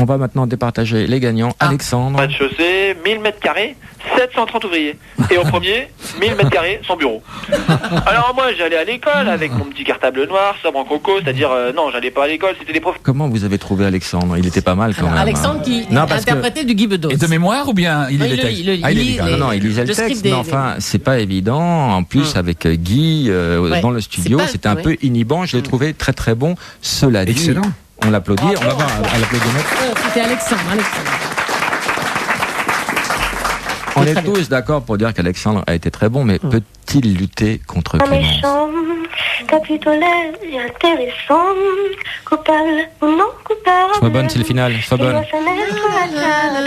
[SPEAKER 3] On va maintenant départager les gagnants. Alexandre.
[SPEAKER 6] Pas de chaussée, 1000 mètres carrés, 730 ouvriers. Et au premier, 1000 mètres carrés, son bureau. Alors moi, j'allais à l'école avec mon petit cartable noir, sobre en coco, c'est-à-dire, non, j'allais pas à l'école, c'était des profs.
[SPEAKER 3] Comment vous avez trouvé Alexandre? Il était pas mal quand même.
[SPEAKER 2] Alexandre qui interprétait du Guy Bedos.
[SPEAKER 1] Et de mémoire ou bien il lit les textes?
[SPEAKER 3] Non, il lisait le texte, mais enfin, c'est pas évident. En plus, avec Guy dans le studio, c'était un peu inhibant. Je l'ai trouvé très très bon. Cela dit,
[SPEAKER 4] excellent.
[SPEAKER 3] On l'applaudit. On va voir à l'applaudimètre.
[SPEAKER 2] C'était Alexandre.
[SPEAKER 3] On est tous d'accord pour dire qu'Alexandre a été très bon, mais peut-il lutter contre Clémence?
[SPEAKER 13] Méchant, t'as plutôt l'air intéressant, coupable ou non coupable.
[SPEAKER 3] Sois bonne, c'est le final. Sois bonne.
[SPEAKER 13] Et moi, ça m'est à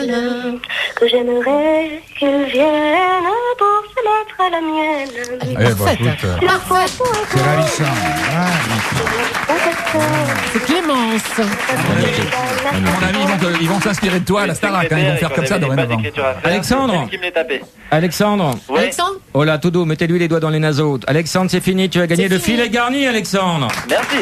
[SPEAKER 13] table, que j'aimerais qu'il vienne pour se mettre à la mienne.
[SPEAKER 4] C'est ravissant.
[SPEAKER 2] C'est Clémence.
[SPEAKER 1] À mon avis, ils vont s'inspirer de toi à la Starac. Ils vont faire comme ça dorénavant.
[SPEAKER 3] Alexandre. Alexandre.
[SPEAKER 2] Oui. Alexandre.
[SPEAKER 3] Oh là, Todo, mettez-lui les doigts dans les naseaux. Alexandre, c'est fini. Tu as gagné le filet garni, Alexandre.
[SPEAKER 6] Merci.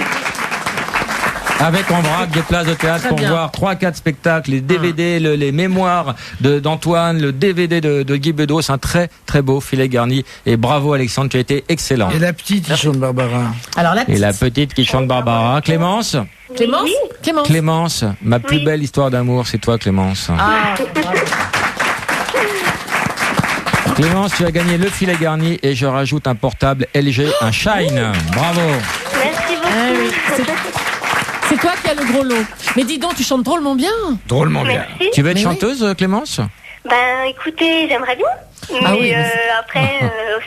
[SPEAKER 3] Avec en vrac des places de théâtre pour voir 3-4 spectacles, les DVD, les mémoires d'Antoine, le DVD de Guy Bedos, un très très beau filet garni. Et bravo Alexandre, tu as été excellent.
[SPEAKER 4] Et la petite qui chante Barbara.
[SPEAKER 2] Alors la petite.
[SPEAKER 3] Et la petite qui chante Barbara. Clémence.
[SPEAKER 2] Clémence.
[SPEAKER 3] Clémence, ma plus belle histoire d'amour, c'est toi Clémence. Clémence, tu as gagné le filet garni et je rajoute un portable LG, un Shine. Bravo.
[SPEAKER 13] Merci beaucoup.
[SPEAKER 2] C'est toi qui as le gros lot. Mais dis donc, tu chantes drôlement bien.
[SPEAKER 4] Drôlement bien.
[SPEAKER 13] Merci.
[SPEAKER 3] Tu veux être chanteuse, Clémence?
[SPEAKER 13] Ben, écoutez, j'aimerais bien. Mais après,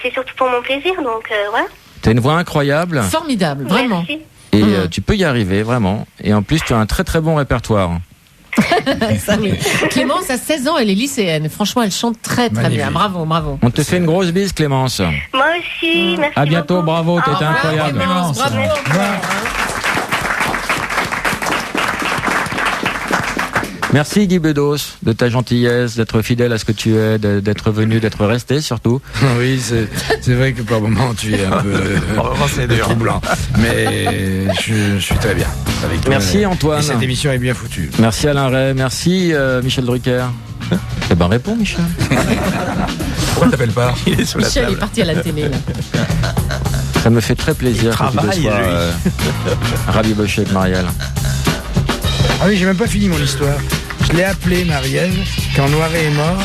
[SPEAKER 13] c'est surtout pour mon plaisir, donc voilà.
[SPEAKER 3] T'as une voix incroyable.
[SPEAKER 2] Formidable, vraiment.
[SPEAKER 13] Merci.
[SPEAKER 3] Et tu peux y arriver, vraiment. Et en plus, tu as un très très bon répertoire.
[SPEAKER 2] Ça, oui. Clémence, à 16 ans, elle est lycéenne. Franchement, elle chante très très bien. Bravo.
[SPEAKER 3] On te fait une grosse bise, Clémence.
[SPEAKER 13] Moi aussi, merci.
[SPEAKER 3] À bientôt,
[SPEAKER 13] beaucoup.
[SPEAKER 3] bravo, t'as été incroyable.
[SPEAKER 2] Clémence, bravo.
[SPEAKER 3] Merci Guy Bedos de ta gentillesse, d'être fidèle à ce que tu es, d'être venu, d'être resté surtout.
[SPEAKER 4] Oui, c'est vrai que par moments tu es un peu troublant, mais je suis très bien avec toi.
[SPEAKER 3] Merci Antoine.
[SPEAKER 4] Et cette émission est bien foutue.
[SPEAKER 3] Merci Alain Ray, merci Michel Drucker. Eh ben réponds Michel.
[SPEAKER 1] Pourquoi t'appelles pas?
[SPEAKER 4] Il est sous la
[SPEAKER 2] Michel
[SPEAKER 4] table.
[SPEAKER 2] est parti à la télé. Là.
[SPEAKER 3] Ça me fait très plaisir que tu sois rabiboché avec Marielle.
[SPEAKER 4] Ah oui, j'ai même pas fini mon histoire. Je l'ai appelé Marielle quand Noiret est mort.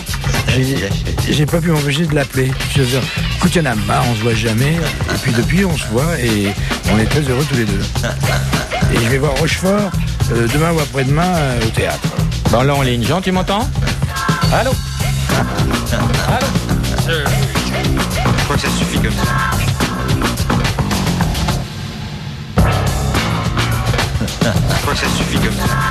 [SPEAKER 4] J'ai pas pu m'empêcher de l'appeler. Je veux dire, écoute, il y en a marre, on se voit jamais. Et puis depuis, on se voit et on est très heureux tous les deux. Et je vais voir Rochefort demain ou après-demain au théâtre.
[SPEAKER 3] Bon, là en ligne, Jean, tu m'entends? Allô? Allô?
[SPEAKER 14] Je crois que ça suffit comme ça. Je crois que ça suffit comme ça.